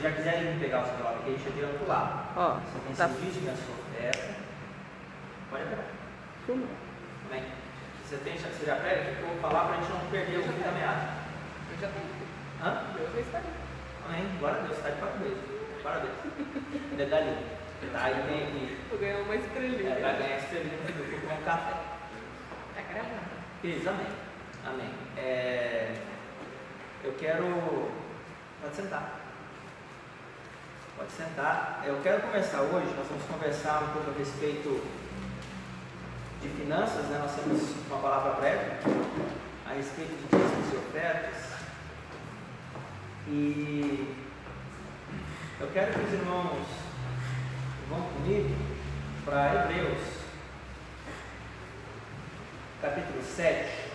vocês já quiserem pegar o seu celular aqui, a gente já tira pro lado. Ó, Você tem tá. seu dízimo e a sua oferta. Pode pegar. Amém. Você já pega aqui que eu vou falar para a gente não perder o fim da meada. Eu já tenho. Hã? Eu já estarei. Amém. Glória a Deus, está de parabéns. Parabéns. Medalhinha. Aí tem aqui. Vou ganhar uma estrelinha. Vai ganhar estrelinha do com um café. Tá gravando. Isso, amém. Amém. Eu quero. Pode sentar. Pode sentar. Eu quero conversar hoje, nós vamos conversar um pouco a respeito de finanças, né? Nós temos uma palavra prévia a respeito de dízimos e ofertas. E eu quero que os irmãos vão comigo para Hebreus, capítulo 7.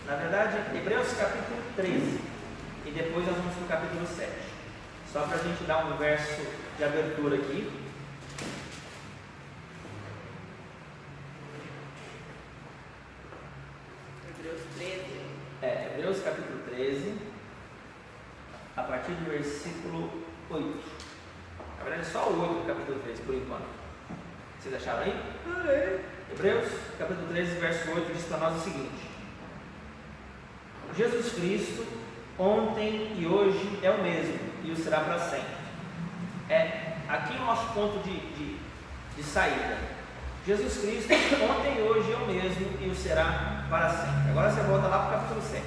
Na verdade, Hebreus capítulo 13, e depois nós vamos para o capítulo 7. Só para a gente dar um verso de abertura aqui. Hebreus 13. Hebreus capítulo 13, a partir do versículo 8. Na verdade, só o 8 do capítulo 13, por enquanto. Vocês acharam aí? Hebreus capítulo 13, verso 8 diz para nós o seguinte: Jesus Cristo, ontem e hoje é o mesmo, e o será para sempre. Aqui o nosso ponto de saída. Jesus Cristo, ontem e hoje é o mesmo, e o será para sempre. Agora você volta lá para o capítulo 7.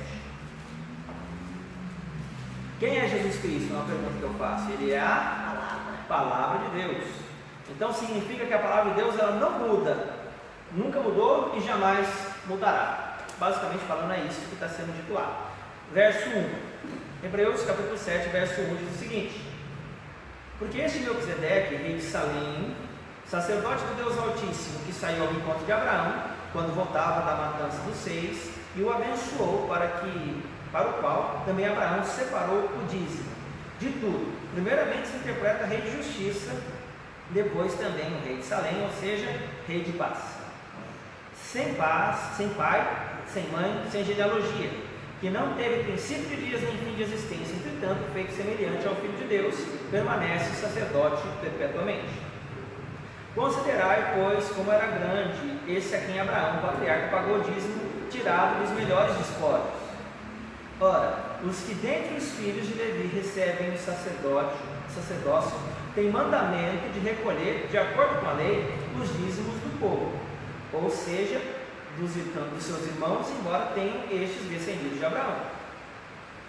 Quem é Jesus Cristo? É uma pergunta que eu faço. Ele é a palavra de Deus. Então significa que a palavra de Deus ela não muda, nunca mudou e jamais mudará. Basicamente falando, é isso que está sendo dito lá. Verso 1. Hebreus capítulo 7, verso 1 diz o seguinte: porque este Melquisedeque, rei de Salém, sacerdote do Deus Altíssimo, que saiu ao encontro de Abraão, quando voltava da matança dos seis, e o abençoou para o qual também Abraão separou o dízimo de tudo. Primeiramente se interpreta rei de justiça, depois também o rei de Salém, ou seja, rei de paz. Sem pai, sem mãe, sem genealogia, que não teve princípio de dias nem fim de existência, entretanto, feito semelhante ao Filho de Deus, permanece sacerdote perpetuamente. Considerai, pois, como era grande esse a quem Abraão, patriarca, pagou o dízimo, tirado dos melhores despojos. Ora, os que dentre os filhos de Levi recebem o sacerdócio, têm mandamento de recolher, de acordo com a lei, os dízimos do povo, ou seja, dos seus irmãos, embora tenham estes descendidos de Abraão.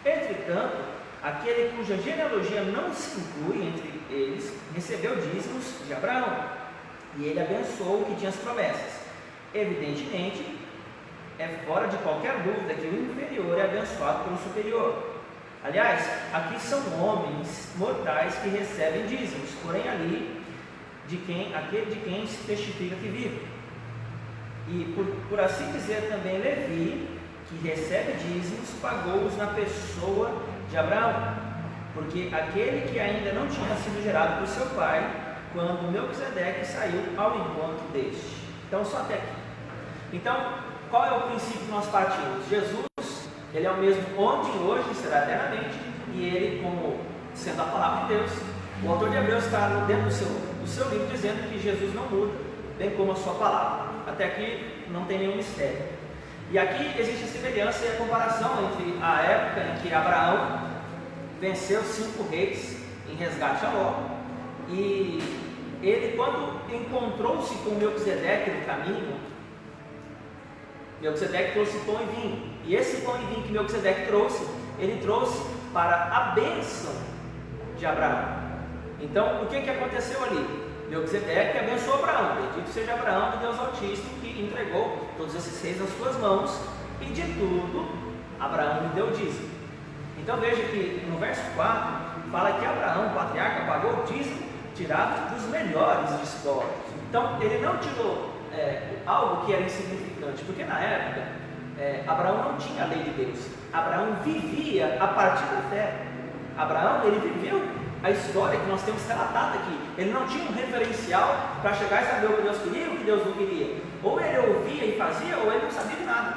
Entretanto, aquele cuja genealogia não se inclui entre eles, recebeu dízimos de Abraão, e ele abençoou o que tinha as promessas. Evidentemente, é fora de qualquer dúvida que o inferior é abençoado pelo superior. Aliás, aqui são homens mortais que recebem dízimos, porém ali, aquele de quem se testifica que vive. E por assim dizer também Levi, que recebe dízimos, pagou-os na pessoa de Abraão, porque aquele que ainda não tinha sido gerado por seu pai, quando Melquisedeque saiu ao encontro deste. Então só até aqui. Então, qual é o princípio que nós partimos? Jesus, ele é o mesmo ontem, hoje e será eternamente, e ele, como sendo a palavra de Deus, o autor de Hebreus está dentro do seu livro dizendo que Jesus não muda, bem como a sua palavra. Até aqui não tem nenhum mistério. E aqui existe a semelhança e a comparação entre a época em que Abraão venceu 5 reis em resgate a Ló, e ele, quando encontrou-se com Melquisedeque no caminho, Melquisedeque trouxe pão e vinho, e esse pão e vinho que Melquisedeque trouxe, ele trouxe para a bênção de Abraão. Então, o que aconteceu ali? Melquisedeque abençoou Abraão, bendito seja Abraão do Deus Altíssimo, que entregou todos esses reis nas suas mãos, e de tudo Abraão lhe deu dízimo. Então veja que no verso 4 fala que Abraão, o patriarca, pagou o dízimo tirado dos melhores despojos. Então ele não tirou algo que era insignificante, porque na época Abraão não tinha a lei de Deus. Abraão vivia a partir da fé. Abraão, ele viveu a história que nós temos relatada aqui. Ele não tinha um referencial para chegar e saber o que Deus queria e o que Deus não queria. Ou ele ouvia e fazia, ou ele não sabia de nada.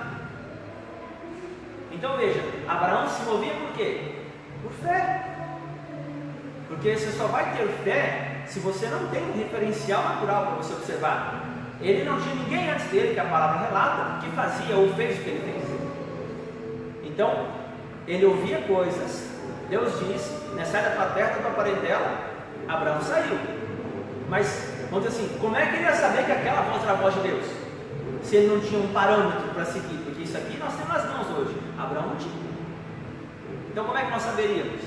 Então veja, Abraão se movia por quê? Por fé. Porque você só vai ter fé se você não tem um referencial natural para você observar. Ele não tinha ninguém antes dele, que a palavra relata, que fazia ou fez o que ele fez. Então, ele ouvia coisas, Deus disse, né, sai da tua terra, da tua parentela. Abraão saiu. Mas, vamos dizer assim, como é que ele ia saber que aquela voz era a voz de Deus? Se ele não tinha um parâmetro para seguir, porque isso aqui nós temos nas mãos hoje. Abraão não tinha. Então, como é que nós saberíamos?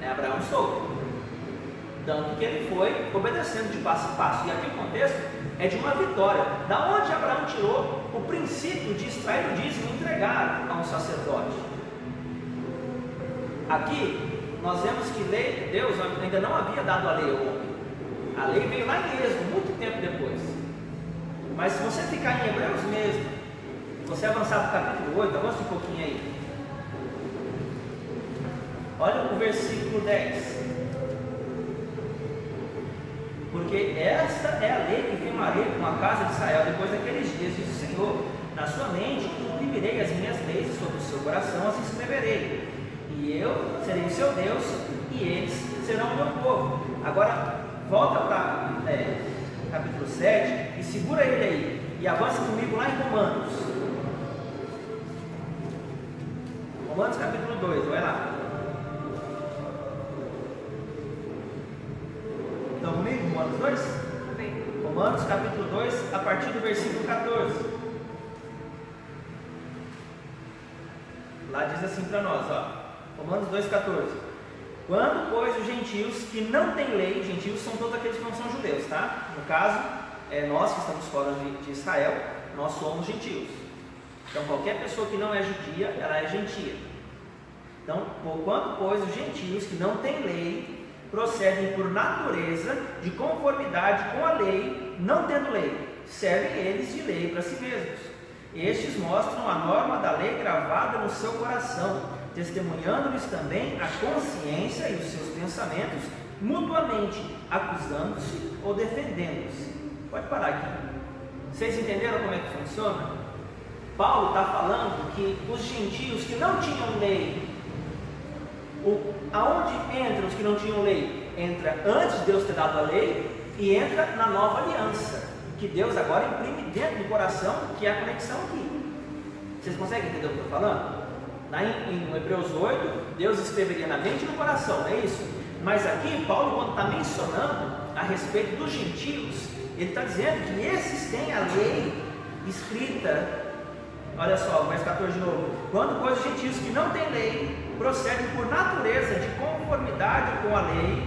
Abraão soube. Tanto que ele foi obedecendo de passo em passo. E aqui o contexto é de uma vitória. Da onde Abraão tirou o princípio de extrair o dízimo e entregar a um sacerdote? Aqui nós vemos que Deus ainda não havia dado a lei ao homem. A lei veio lá em Êxodo, muito tempo depois. Mas se você ficar em Hebreus mesmo, você avançar para o capítulo 8, avança um pouquinho aí. Olha o versículo 10. Porque esta é a lei que firmarei com a casa de Israel depois daqueles dias, diz o Senhor. Na sua mente imprimirei as minhas leis e sobre o seu coração as escreverei. E eu serei o seu Deus e eles serão o meu povo. Agora volta para capítulo 7 e segura ele aí. E avança comigo lá em Romanos. Romanos capítulo 2, vai lá. Estão comigo? Romanos 2? Amém. Romanos capítulo 2, a partir do versículo 14. Lá diz assim para nós, Romanos 2,14. Quando, pois, os gentios que não têm lei, gentios são todos aqueles que não são judeus, tá? No caso, nós que estamos fora de Israel, nós somos gentios. Então, qualquer pessoa que não é judia, ela é gentia. Então, quando, pois, os gentios que não têm lei procedem por natureza de conformidade com a lei, não tendo lei, servem eles de lei para si mesmos. Estes mostram a norma da lei gravada no seu coração, testemunhando-lhes também a consciência e os seus pensamentos mutuamente, acusando-se ou defendendo-se. Pode parar aqui. Vocês entenderam como é que funciona? Paulo está falando que os gentios que não tinham lei, aonde entram os que não tinham lei? Entra antes de Deus ter dado a lei e entra na nova aliança, que Deus agora imprime dentro do coração, que é a conexão aqui. Vocês conseguem entender o que eu estou falando? Lá em Hebreus 8, Deus escreveria na mente e no coração, não é isso? Mas aqui, Paulo, quando está mencionando a respeito dos gentios, ele está dizendo que esses têm a lei escrita. Olha só, verso 14 de novo. Quando, pois, os gentios que não têm lei procedem por natureza de conformidade com a lei,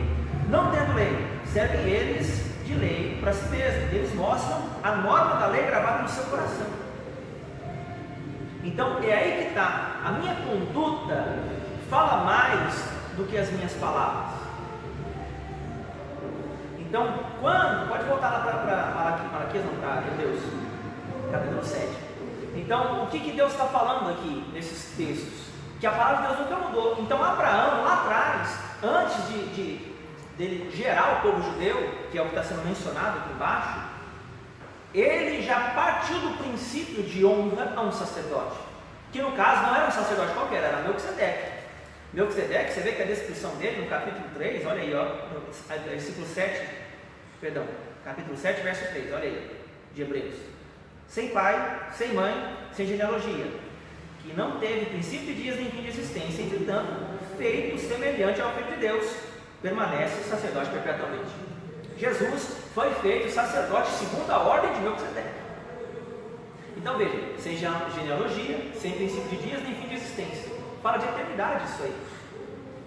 não tendo lei, servem eles de lei para si mesmos. Eles mostram a norma da lei gravada no seu coração. Então é aí que está. A minha conduta fala mais do que as minhas palavras. Então, pode voltar lá para Malaquias, não, para Hebreus, capítulo 7. Então, o que Deus está falando aqui nesses textos? Que a palavra de Deus nunca mudou. Então, Abraão, lá atrás, antes dele gerar o povo judeu, que é o que está sendo mencionado aqui embaixo, ele já partiu do princípio de honra a um sacerdote, que no caso não era um sacerdote qualquer, era Melquisedeque. Melquisedeque, você vê que a descrição dele no capítulo 3, olha aí, versículo 7, perdão, capítulo 7, verso 3, olha aí, de Hebreus. Sem pai, sem mãe, sem genealogia, que não teve princípio de dias nem fim de existência, entretanto, feito semelhante ao Filho de Deus, permanece sacerdote perpetuamente. Jesus foi feito sacerdote segundo a ordem de Melquisedeque. Então veja, sem genealogia, sem princípio de dias nem fim de existência. Fala de eternidade isso aí.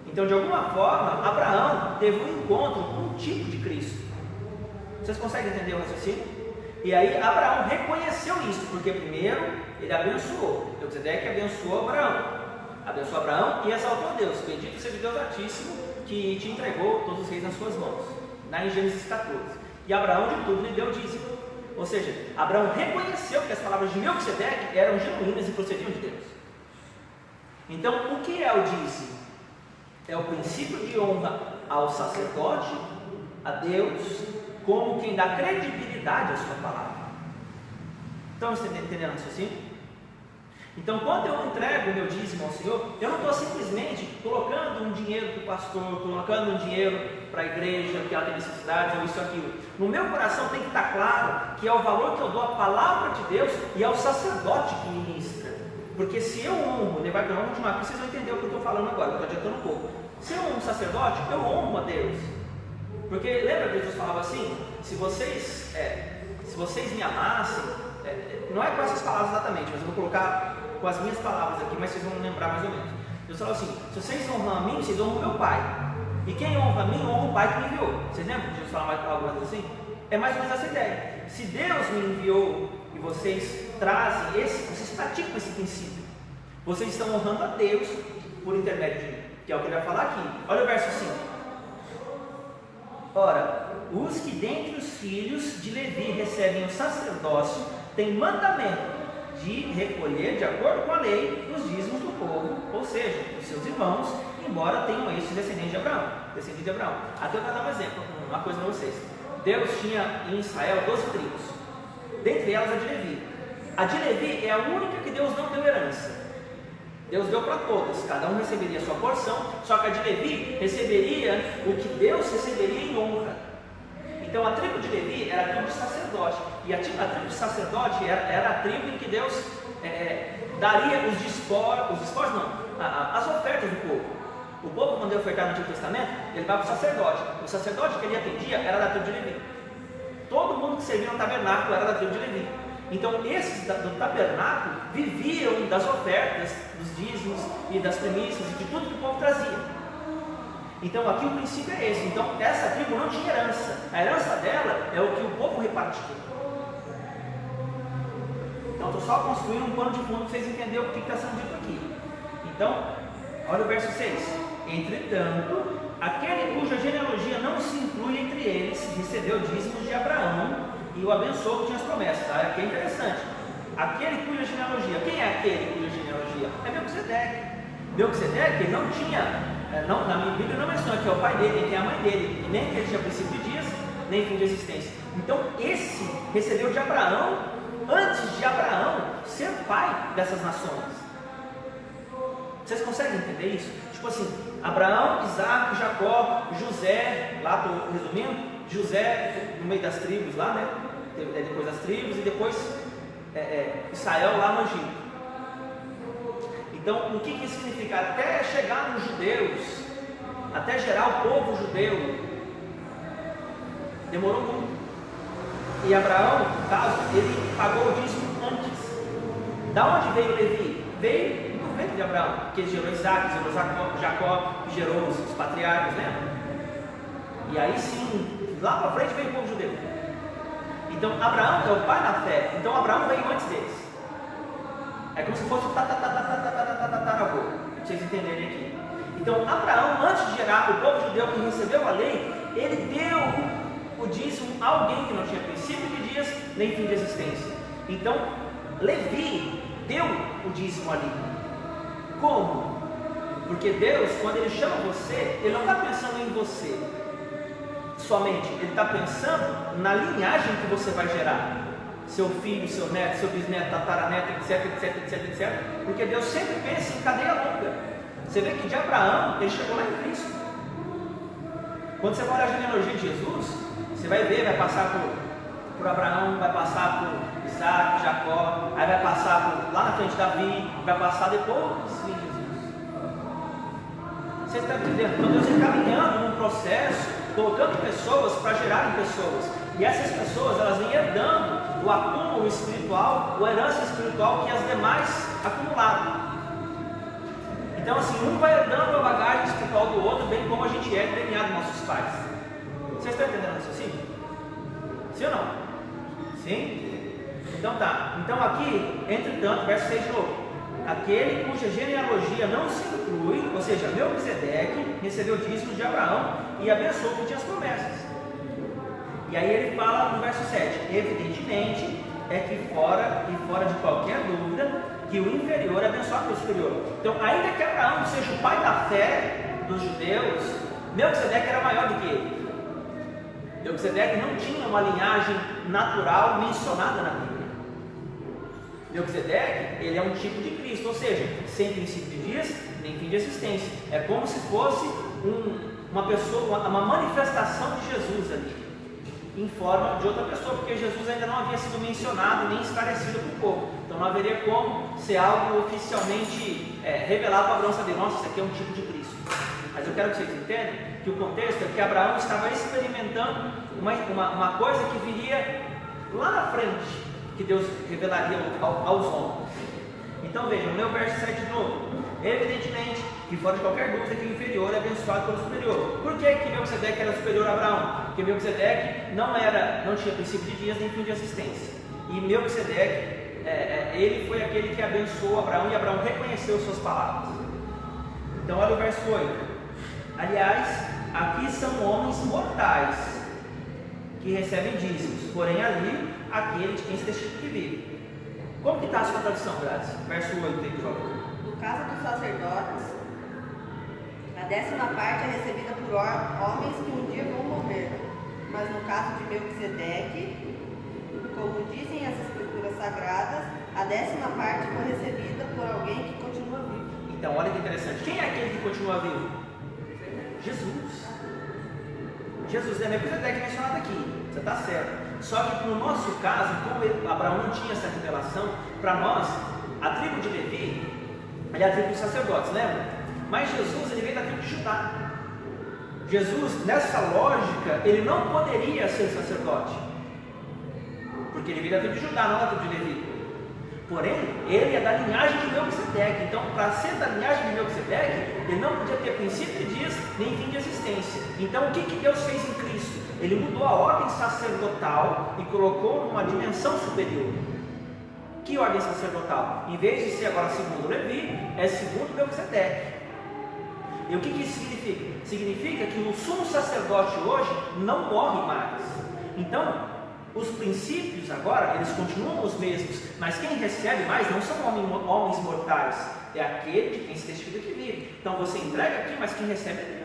Então, de alguma forma, Abraão teve um encontro com um tipo de Cristo. Vocês conseguem entender o raciocínio? E aí Abraão reconheceu isso, porque primeiro ele abençoou. Melquisedeque abençoou Abraão e exaltou a Deus. Bendito seja Deus Altíssimo, que te entregou todos os reis nas suas mãos. Lá em Gênesis 14. E Abraão de tudo lhe deu dízimo. Ou seja, Abraão reconheceu que as palavras de Melquisedeque eram genuínas e procediam de Deus. Então, o que é o dízimo? é o princípio de honra ao sacerdote, a Deus, como quem dá credibilidade à sua palavra. Estão entendendo isso assim? Então, quando eu entrego o meu dízimo ao Senhor, eu não estou simplesmente colocando um dinheiro para o pastor, colocando um dinheiro para a igreja, que ela tem necessidades, ou isso ou aquilo. No meu coração tem que estar claro que é o valor que eu dou à palavra de Deus e ao sacerdote que ministra. Porque se eu honro, vai para continuar, vocês vão entender o que eu estou falando agora, eu estou adiantando um pouco. Se eu honro um sacerdote, eu honro a Deus. Porque lembra que Jesus falava assim? Se vocês me amassem, não é com essas palavras exatamente, mas eu vou colocar com as minhas palavras aqui, mas vocês vão lembrar mais ou menos. Jesus falou assim: se vocês honram a mim, vocês honram o meu Pai. E quem honra a mim, honra o Pai que me enviou. Vocês lembram que Jesus falava algo mais assim? É mais ou menos essa ideia. Se Deus me enviou e vocês trazem vocês praticam esse princípio, vocês estão honrando a Deus por intermédio de mim, que é o que ele vai falar aqui. Olha o verso 5. Ora, os que dentre os filhos de Levi recebem o sacerdócio têm mandamento de recolher, de acordo com a lei, os dízimos do povo, ou seja, dos seus irmãos, embora tenham estes descendentes de Abraão. Aqui eu vou dar um exemplo, uma coisa para vocês. Deus tinha em Israel 12 tribos, dentre elas a de Levi. A de Levi é a única que Deus não deu herança. Deus deu para todas, cada um receberia a sua porção, só que a de Levi receberia o que Deus receberia em honra. Então a tribo de Levi era a tribo de sacerdote, e a tribo de sacerdote era a tribo em que Deus daria as ofertas do povo. O povo, quando ia ofertar no Antigo Testamento, ele vai para o sacerdote. O sacerdote que ele atendia era da tribo de Levi. Todo mundo que servia no tabernáculo era da tribo de Levi. Então esses do tabernáculo viviam das ofertas, dos dízimos e das primícias e de tudo que o povo trazia. Então aqui o princípio é esse. Então essa tribo não tinha herança. A herança dela é o que o povo repartia. Então estou só construindo um pano de fundo para vocês entenderem o que está sendo dito aqui. Então, olha o verso 6. Entretanto, aquele cuja genealogia não se inclui entre eles, recebeu dízimos de Abraão e o abençoou que tinha as promessas. Tá? Aqui é interessante. Aquele cuja genealogia, quem é aquele cuja genealogia? É Melquisedeque. Melquisedeque não tinha, na minha Bíblia não menciona que é o pai dele, nem que é a mãe dele, nem que ele tinha princípio de dias, nem fim de existência. Então esse recebeu de Abraão, antes de Abraão ser pai dessas nações. Vocês conseguem entender isso? Tipo assim, Abraão, Isaac, Jacó, José, lá estou resumindo, José no meio das tribos lá, né? Depois das tribos, e depois Israel lá no Egito. Então, o que isso significa? Até chegar nos judeus, até gerar o povo judeu, demorou muito. E Abraão, no caso, ele pagou o dízimo antes. Da onde veio Levi? Veio do ventre de Abraão, que gerou Isaac, gerou Jacó, que gerou os patriarcas, né? E aí sim, lá para frente veio o povo judeu. Então Abraão é o pai da fé. Então Abraão veio antes deles. É como se fosse o tataravô, para vocês entenderem aqui. Então Abraão, antes de gerar o povo judeu que recebeu a lei, ele deu o dízimo a alguém que não tinha princípio de dias nem fim de existência. Então Levi deu o dízimo ali. Como? Porque Deus, quando Ele chama você, Ele não está pensando em você somente, Ele está pensando na linhagem que você vai gerar. Seu filho, seu neto, seu bisneto, tataraneto, etc. Porque Deus sempre pensa em cadeia longa. Você vê que de Abraão, ele chegou lá em Cristo. Quando você vai olhar a genealogia de Jesus, você vai ver, vai passar por Abraão, vai passar por Isaac, Jacó, aí vai passar lá na frente Davi, vai passar depois de Jesus. Você está entendendo? Então Deus está caminhando num processo, colocando pessoas para gerarem pessoas. E essas pessoas, elas vêm herdando o acúmulo espiritual, a herança espiritual que as demais acumularam. Então assim, um vai herdando a bagagem espiritual do outro, bem como a gente é DNA dos nossos pais. Vocês estão entendendo isso assim? Sim ou não? Sim? Então tá. Então aqui, entretanto, verso 6 de novo. Aquele cuja genealogia não se inclui, ou seja, Melquisedeque recebeu dízimo de Abraão e abençoou que tinha as promessas. E aí ele fala no verso 7, evidentemente é que fora de qualquer dúvida, que o inferior é abençoado pelo superior. Então, ainda que Abraão seja o pai da fé, dos judeus, Melquisedeque era maior do que ele. Melquisedeque não tinha uma linhagem natural mencionada na Bíblia. Melquisedeque, ele é um tipo de Cristo, ou seja, sem princípio de dias, nem fim de existência. É como se fosse uma pessoa, uma manifestação de Jesus ali, em forma de outra pessoa, porque Jesus ainda não havia sido mencionado nem esclarecido para o povo. Então não haveria como ser algo oficialmente revelado para Abraão saber, nossa, isso aqui é um tipo de Cristo. Mas eu quero que vocês entendam que o contexto é que Abraão estava experimentando uma coisa que viria lá na frente, que Deus revelaria aos homens. Então vejam, no meu verso 7 de novo. Evidentemente que fora de qualquer dúvida que o inferior é abençoado pelo superior. Por que Melquisedeque era superior a Abraão? Porque Melquisedeque não tinha princípio de dias nem fim de existência. E Melquisedeque, ele foi aquele que abençoou Abraão e Abraão reconheceu suas palavras. Então olha o verso 8. Aliás, aqui são homens mortais que recebem dízimos, porém ali, aquele de quem se testifica que vive. Como que está a sua tradução, Grazi? Verso 8 aí, por favor. No caso dos sacerdotes, a 10ª parte é recebida por homens que um dia vão morrer. Mas no caso de Melquisedeque, como dizem as escrituras sagradas, a 10ª parte foi recebida por alguém que continua vivo. Então, olha que interessante. Quem é aquele que continua vivo? Jesus. Jesus é Melquisedeque mencionado aqui. Você está certo. Só que no nosso caso, como Abraão não tinha essa revelação, para nós, a tribo de Levi, ele é a tribo dos sacerdotes, lembra? Mas Jesus, ele veio da tribo de Judá. Jesus, nessa lógica, ele não poderia ser sacerdote, porque ele veio da tribo de Judá, não da tribo de Levi. Porém, ele é da linhagem de Melquisedeque. Então, para ser da linhagem de Melquisedeque, ele não podia ter princípio de dias nem fim de existência. Então, o que Deus fez em Cristo? Ele mudou a ordem sacerdotal e colocou numa dimensão superior. Que ordem sacerdotal? Em vez de ser agora segundo Levi, é segundo Melquisedeque. E o que isso significa? Significa que o sumo sacerdote hoje não morre mais. Então, os princípios agora, eles continuam os mesmos, mas quem recebe mais não são homens mortais, é aquele de quem se testifica que vive. Então você entrega aqui, mas quem recebe é Deus.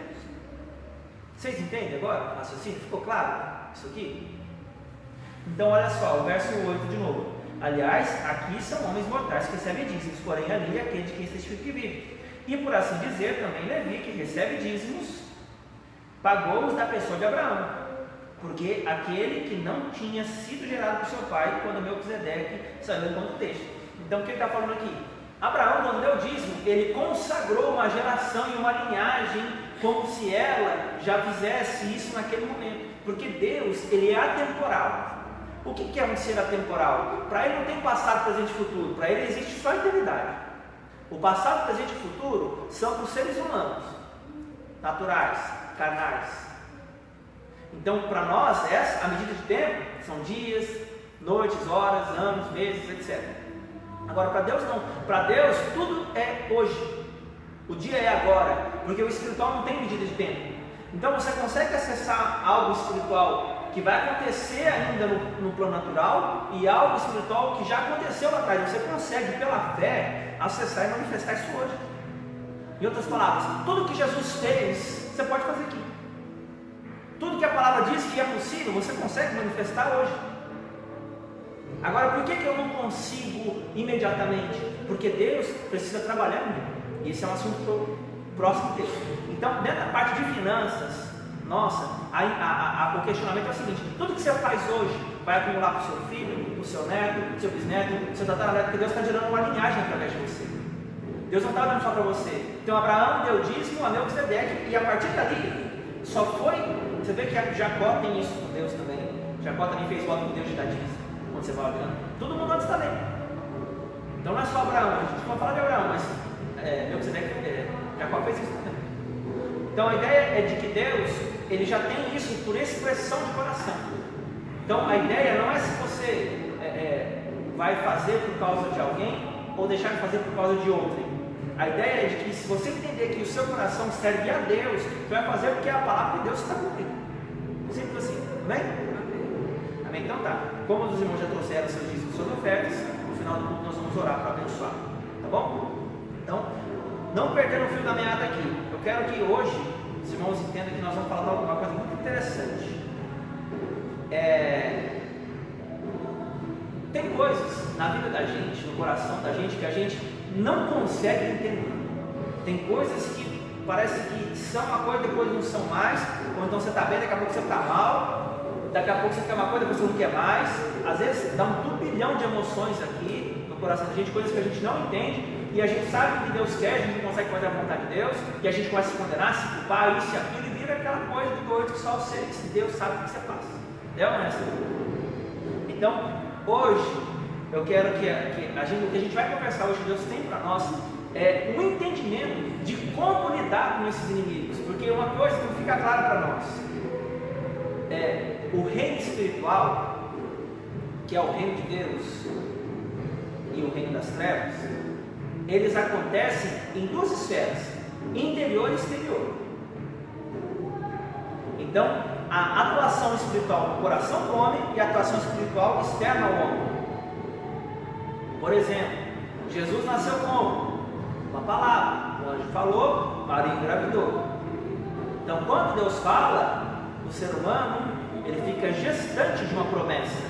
Vocês entendem agora o raciocínio? Ficou claro isso aqui? Então olha só, o verso 8 de novo. Aliás, aqui são homens mortais que recebem dízimos, porém ali é aquele de quem se testifica que vive. E por assim dizer, também Levi, que recebe dízimos, pagou-os da pessoa de Abraão. Porque aquele que não tinha sido gerado por seu pai quando Melquisedeque saiu do texto. Então o que ele está falando aqui? Abraão, quando deu dízimo, ele consagrou uma geração e uma linhagem como se ela já fizesse isso naquele momento. Porque Deus, ele é atemporal. O que é um ser atemporal? Para ele não tem passado, presente e futuro. Para ele existe só a eternidade. O passado, presente e futuro são para os seres humanos, naturais, carnais. Então, para nós, a medida de tempo são dias, noites, horas, anos, meses, etc. Agora, para Deus não. Para Deus, tudo é hoje. O dia é agora, porque o espiritual não tem medida de tempo. Então, você consegue acessar algo espiritual que vai acontecer ainda no plano natural e algo espiritual que já aconteceu lá atrás. Você consegue, pela fé, acessar e manifestar isso hoje. Em outras palavras, tudo que Jesus fez, você pode fazer aqui. Tudo que a palavra diz que é possível, você consegue manifestar hoje. Agora, por que eu não consigo imediatamente? Porque Deus precisa trabalhar em mim. Esse é um assunto pro próximo texto. Então, dentro da parte de finanças, nossa, o questionamento é o seguinte: tudo que você faz hoje vai acumular para o seu filho, para o seu neto, para o seu bisneto, para o seu tataraneto, porque Deus está gerando uma linhagem através de você. Deus não está dando só para você. Então, Abraão deu dízimo a Melquisedeque, e a partir dali, só foi. Você vê que Jacó tem isso com Deus também. Jacó também fez voto com Deus de dar dízimo. Quando você vai olhando, todo mundo antes também. Então não é só Abraão, a gente pode falar de Abraão, mas Jacó fez isso também. Então a ideia é de que Deus, ele já tem isso por expressão de coração. Então a ideia não é se você vai fazer por causa de alguém ou deixar de fazer por causa de outrem. A ideia é de que se você entender que o seu coração serve a Deus, você vai fazer porque a palavra de Deus está cumprindo. Simples assim, amém? Amém? Então tá. Como os irmãos já trouxeram seus dízimos, suas ofertas, no final do culto nós vamos orar para abençoar. Tá bom? Então, não perdendo o fio da meada aqui, eu quero que hoje os irmãos entendam que nós vamos falar de alguma coisa muito interessante. Tem coisas na vida da gente, no coração da gente, que a gente não consegue entender. Tem coisas que parece que são uma coisa, depois não são mais, ou então você está bem, daqui a pouco você está mal, daqui a pouco você quer uma coisa, depois você não quer mais. Às vezes dá um turbilhão de emoções aqui no coração da gente, coisas que a gente não entende, e a gente sabe o que Deus quer, a gente não consegue fazer a vontade de Deus, e a gente começa a se condenar, se culpar, isso e aquilo, e vira aquela coisa de doido que só o ser Deus sabe o que você passa. Entendeu, não é assim? Então, hoje, eu quero que o que a gente vai conversar hoje, Deus tem para nós, é um entendimento de como lidar com esses inimigos, porque uma coisa que fica clara para nós, o reino espiritual, que é o reino de Deus, e o reino das trevas, eles acontecem em duas esferas, interior e exterior. Então, a atuação espiritual no coração do homem e a atuação espiritual externa ao homem. Por exemplo, Jesus nasceu como? Uma palavra, o anjo falou, Maria engravidou. Então, quando Deus fala, o ser humano, ele fica gestante de uma promessa,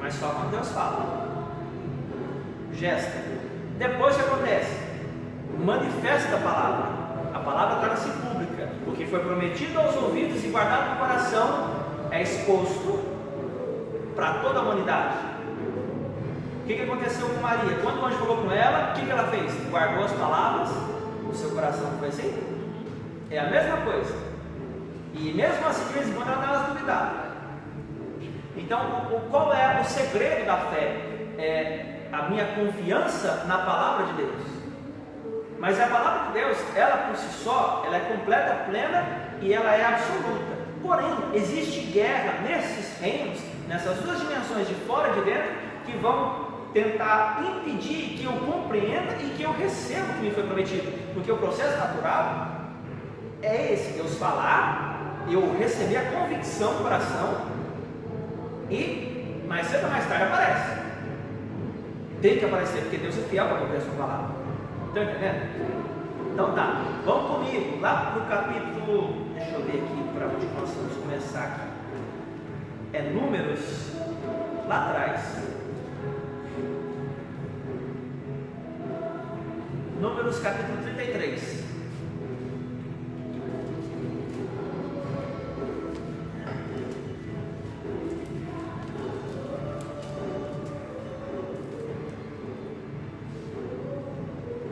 mas só quando Deus fala, gesta. Depois o que acontece? Manifesta a palavra torna-se pública, o que foi prometido aos ouvidos e guardado no coração é exposto para toda a humanidade. O que aconteceu com Maria? Quando o anjo falou com ela, o que ela fez? Guardou as palavras no seu coração, não foi assim? É a mesma coisa. E mesmo assim, de vez em quando, ela dá umas duvidadas. Então, qual é o segredo da fé? É a minha confiança na palavra de Deus. Mas a palavra de Deus, ela por si só, ela é completa, plena e ela é absoluta. Porém, existe guerra nesses reinos, nessas duas dimensões de fora e de dentro, que vão tentar impedir que eu compreenda e que eu receba o que me foi prometido. Porque o processo natural é esse: Deus falar, eu receber a convicção do coração e mais cedo ou mais tarde aparece. Tem que aparecer, porque Deus é fiel para cumprir a sua palavra. Estão entendendo? Então tá, vamos comigo lá para o capítulo, deixa eu ver aqui para onde nós vamos começar aqui. É Números, lá atrás. Números capítulo 33.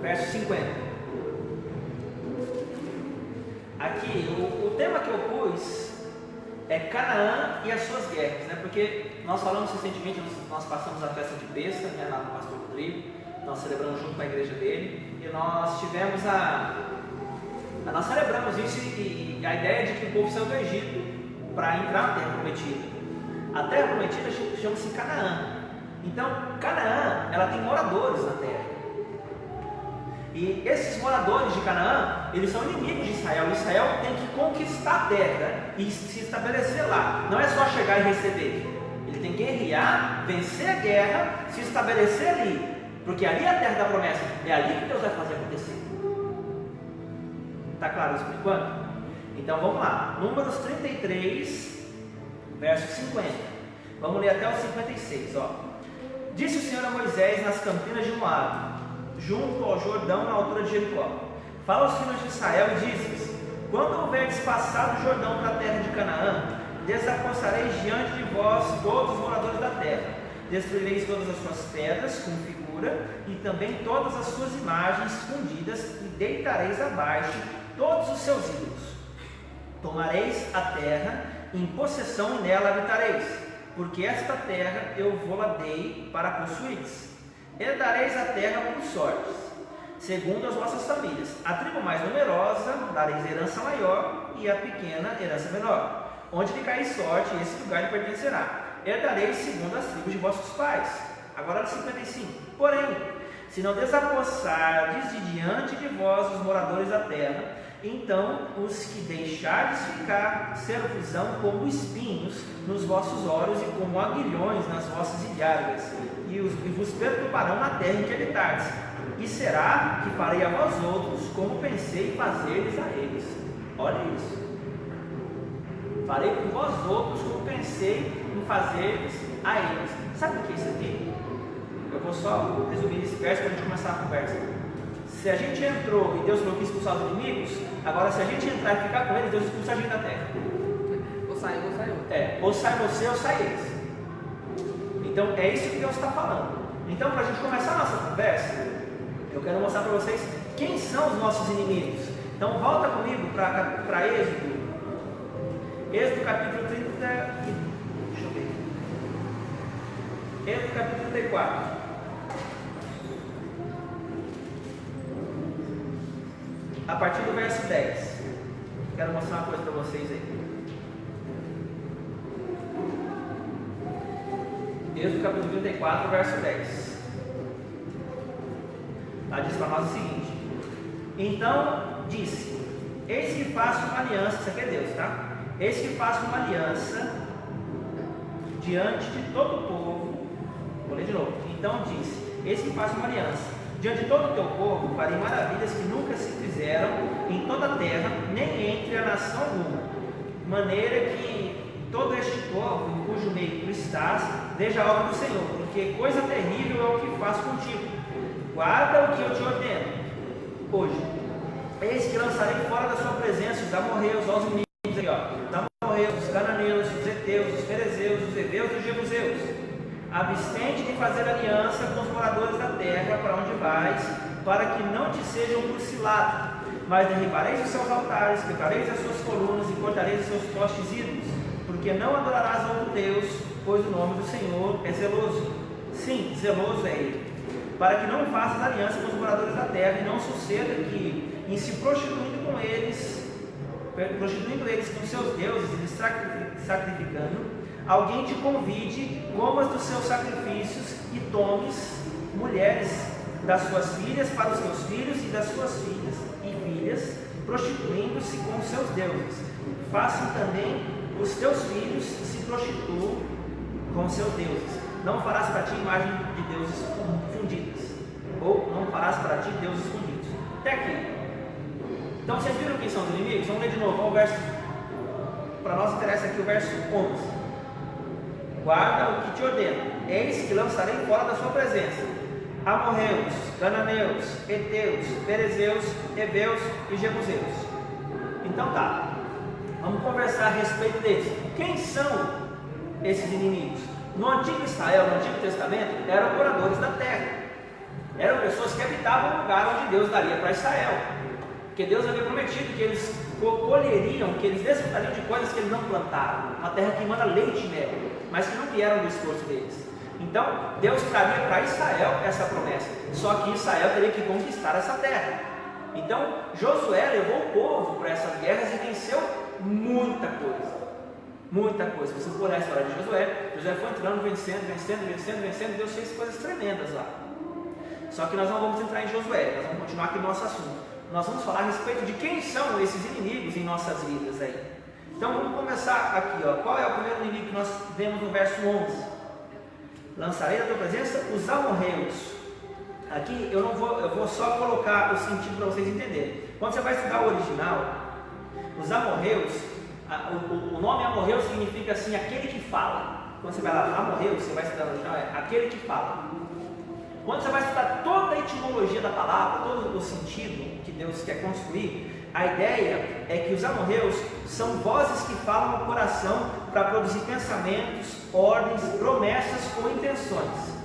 Verso 50. Aqui, o tema que eu pus é Canaã e as suas guerras, né? Porque nós falamos recentemente, nós passamos a festa de besta, né, lá no Pastor Rodrigo, nós celebramos junto com a igreja dele, e nós tivemos nós celebramos isso e a ideia de que o povo saiu do Egito para entrar na terra prometida. A terra prometida chama-se Canaã. Então, Canaã, ela tem moradores na terra. E esses moradores de Canaã, eles são inimigos de Israel. Israel tem que conquistar a terra e se estabelecer lá. Não é só chegar e receber. Ele tem que guerrear, vencer a guerra, se estabelecer ali. Porque ali é a terra da promessa. É ali que Deus vai fazer acontecer. Está claro isso por enquanto? Então vamos lá. Números 33, verso 50. Vamos ler até o 56. Ó. Disse o Senhor a Moisés nas campinas de Moabe, junto ao Jordão, na altura de Jericó: fala aos filhos de Israel e diz-lhes: quando houverdes passado o Jordão para a terra de Canaã, desapossareis diante de vós todos os moradores da terra, destruireis todas as suas pedras com figura e também todas as suas imagens fundidas e deitareis abaixo todos os seus ídolos. Tomareis a terra em possessão e nela habitareis, porque esta terra eu vou-la dei para possuíres. Herdareis a terra por sortes, segundo as vossas famílias. A tribo mais numerosa dareis herança maior, e a pequena herança menor. Onde lhe cair sorte, esse lugar lhe pertencerá. Herdareis segundo as tribos de vossos pais. Agora no 55. Porém, se não desapossardes de diante de vós os moradores da terra, então os que deixardes ficar ser-vos-ão como espinhos nos vossos olhos e como aguilhões nas vossas ilhargas, e vos perturbarão na terra em que habitardes. E será que farei a vós outros como pensei fazer-lhes a eles. Olha isso. Farei com vós outros como pensei em fazer-lhes a eles. Sabe o que é isso aqui? Eu vou só resumir esse verso para a gente começar a conversa. Se a gente entrou e Deus falou que expulsar os inimigos, agora se a gente entrar e ficar com eles, Deus expulsa a gente da terra. Ou sai eu. Ou sai você ou sai eles. Então é isso que Deus está falando. Então, para a gente começar a nossa conversa, eu quero mostrar para vocês quem são os nossos inimigos. Então volta comigo para Êxodo. Êxodo capítulo 30. Deixa eu ver. Êxodo capítulo 34. A partir do verso 10. Quero mostrar uma coisa para vocês aí. Êxodo capítulo 34, verso 10. Ela diz para nós o seguinte: então disse: eis que faço uma aliança, isso aqui é Deus, tá? Eis que faço uma aliança diante de todo o povo. Vou ler de novo. Então disse: eis que faço uma aliança diante de todo o teu povo, farei maravilhas que nunca se fizeram em toda a terra, nem entre a nação alguma, maneira que todo este povo em cujo meio tu estás veja a obra do Senhor, porque coisa terrível é o que faço contigo. Guarda o que eu te ordeno hoje. Eis que lançarei fora da sua presença os amorreus, os inimigos, os amorreus, os cananeus, os heteus, os ferezeus, os heveus e os jebuseus. Abstente de fazer aliança com os moradores da terra para onde vais, para que não te sejam por cilada. Mas derribareis os seus altares, quebrareis as suas colunas e cortareis os seus postes ídolos, porque não adorarás a outro Deus, pois o nome do Senhor é zeloso. Sim, zeloso é Ele. Para que não faças aliança com os moradores da terra, e não suceda que, em se prostituindo eles com seus deuses e lhes sacrificando, alguém te convide, comas dos seus sacrifícios e tomes mulheres das suas filhas para os teus filhos e das suas filhas e filhas, prostituindo-se com os seus deuses. Façam também os teus filhos se prostituam com os seus deuses. Não farás para ti imagem de deuses fundidas, ou não farás para ti deuses fundidos. Até aqui. Então vocês viram quem são os inimigos? Vamos ler de novo. Vamos ao verso. Para nós interessa aqui o verso 11. Guarda o que te ordeno. Eis que lançarei fora da sua presença amorreus, cananeus, heteus, perezeus, heveus e jebuseus. Então tá. Vamos conversar a respeito deles. Quem são esses inimigos? No Antigo Israel, no Antigo Testamento, eram moradores da terra. Eram pessoas que habitavam o lugar onde Deus daria para Israel. Porque Deus havia prometido que eles colheriam, que eles desfrutariam de coisas que eles não plantaram. Uma terra que manda leite e mel, mas que não vieram do esforço deles. Então, Deus traria para Israel essa promessa. Só que Israel teria que conquistar essa terra. Então, Josué levou o povo para essas guerras e venceu muita coisa. Muita coisa. Se você for olhar a história de Josué, Josué foi entrando, vencendo, Deus fez coisas tremendas lá. Só que nós não vamos entrar em Josué, nós vamos continuar aqui no nosso assunto. Nós vamos falar a respeito de quem são esses inimigos em nossas vidas aí. Então vamos começar aqui, ó. Qual é o primeiro inimigo que nós vemos no verso 11? Lançarei da tua presença os amorreus. Aqui eu vou só colocar o sentido para vocês entenderem. Quando você vai estudar o original, os amorreus, o nome amorreu significa assim, aquele que fala. Quando você vai lá, amorreu, você vai estudar o original, é aquele que fala. Quando você vai estudar toda a etimologia da palavra, todo o sentido que Deus quer construir, a ideia é que os amorreus são vozes que falam no coração para produzir pensamentos, ordens, promessas ou intenções.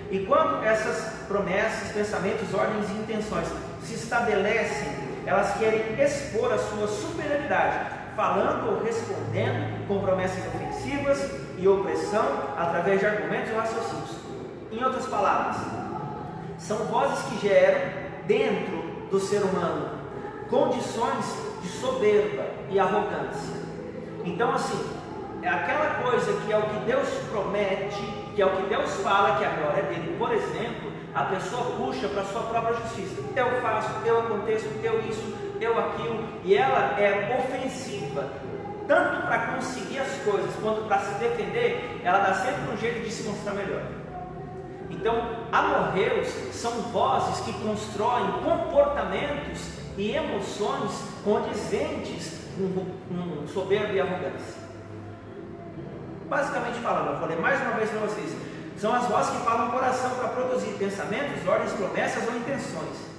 E quando essas promessas, pensamentos, ordens e intenções se estabelecem, elas querem expor a sua superioridade, falando ou respondendo com promessas ofensivas e opressão através de argumentos ou raciocínios. Em outras palavras, são vozes que geram dentro do ser humano condições de soberba e arrogância. Então assim, é aquela coisa que é o que Deus promete, que é o que Deus fala que a glória é dele. Por exemplo, a pessoa puxa para a sua própria justiça. Eu faço, eu aconteço, eu isso, eu aquilo. E ela é ofensiva, tanto para conseguir as coisas, quanto para se defender. Ela dá sempre um jeito de se mostrar melhor. Então, amorreus são vozes que constroem comportamentos e emoções condizentes com soberba e arrogância. Basicamente falando, eu vou ler mais uma vez para vocês, são as vozes que falam no coração para produzir pensamentos, ordens, promessas ou intenções.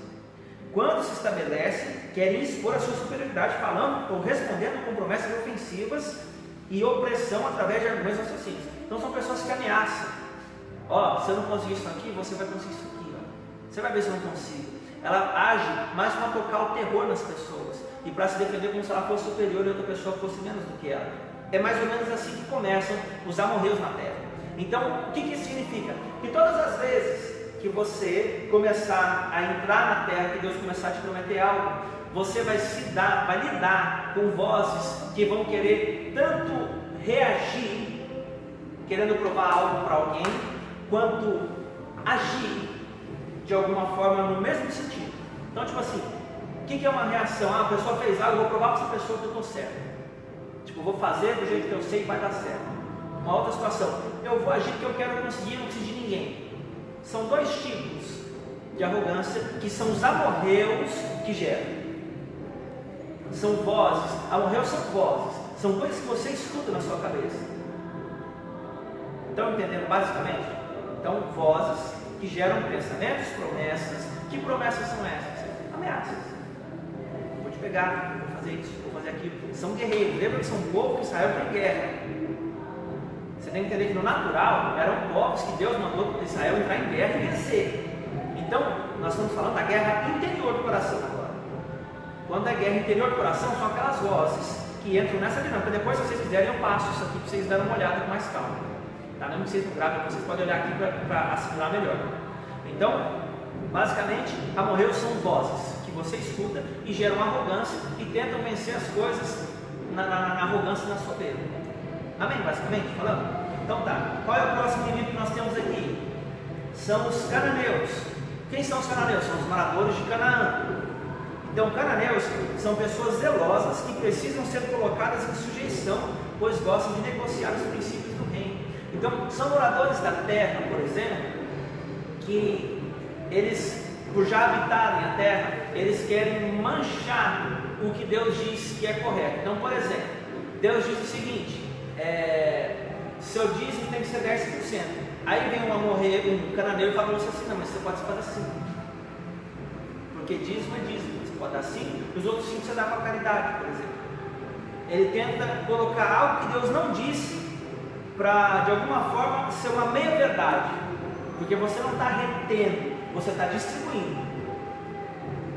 Quando se estabelece, querem expor a sua superioridade falando ou respondendo com promessas ofensivas e opressão através de argumentos assassinos. Então são pessoas que ameaçam. Ó, se eu não conseguir isso aqui, você vai conseguir isso aqui. Ó. Você vai ver se eu não consigo. Ela age mais para tocar o terror nas pessoas e para se defender como se ela fosse superior e outra pessoa fosse menos do que ela. É mais ou menos assim que começam os amorreus na terra. Então, o que isso significa? Que todas as vezes que você começar a entrar na terra, que Deus começar a te prometer algo, você vai lidar com vozes que vão querer tanto reagir, querendo provar algo para alguém, quanto agir de alguma forma no mesmo sentido. Então, tipo assim, o que é uma reação? Ah, a pessoa fez algo, eu vou provar para essa pessoa que eu estou certo. Tipo, eu vou fazer do jeito que eu sei e vai dar certo. Uma outra situação, eu vou agir porque eu quero conseguir, não preciso de ninguém. São dois tipos de arrogância que são os amorreus que geram. São vozes, amorreus são vozes, são coisas que você escuta na sua cabeça. Estão entendendo basicamente? Então, vozes que geram pensamentos, promessas. Que promessas são essas? Ameaças. Vou te pegar, vou fazer isso, vou fazer aquilo. São guerreiros, lembra que são um povo que Israel tem guerra. Você tem que entender que no natural eram povos que Deus mandou para Israel entrar em guerra e vencer. Então, nós estamos falando da guerra interior do coração agora. Quando é guerra interior do coração, são aquelas vozes que entram nessa dinâmica. Depois, se vocês quiserem, eu passo isso aqui para vocês darem uma olhada com mais calma. Tá? Mesmo que vocês não gravem, vocês podem olhar aqui para assimilar melhor. Então, basicamente, amorreus são vozes que você escuta e geram arrogância e tentam vencer as coisas na arrogância e na soberba. Amém? Basicamente falando? Então tá, qual é o próximo inimigo que nós temos aqui? São os cananeus. Quem são os cananeus? São os moradores de Canaã. Então, cananeus são pessoas zelosas que precisam ser colocadas em sujeição, pois gostam de negociar os princípios do reino. Então, são moradores da terra, por exemplo, que eles, por já habitarem a terra, eles querem manchar o que Deus diz que é correto. Então, por exemplo, Deus diz o seguinte: seu dízimo tem que ser 10%. Aí vem um cananeu e fala para você assim: não, mas você pode fazer assim, porque dízimo é dízimo, você pode dar 5, e os outros 5 você dá para a caridade, por exemplo. Ele tenta colocar algo que Deus não disse para, de alguma forma, ser uma meia verdade, porque você não está retendo, você está distribuindo.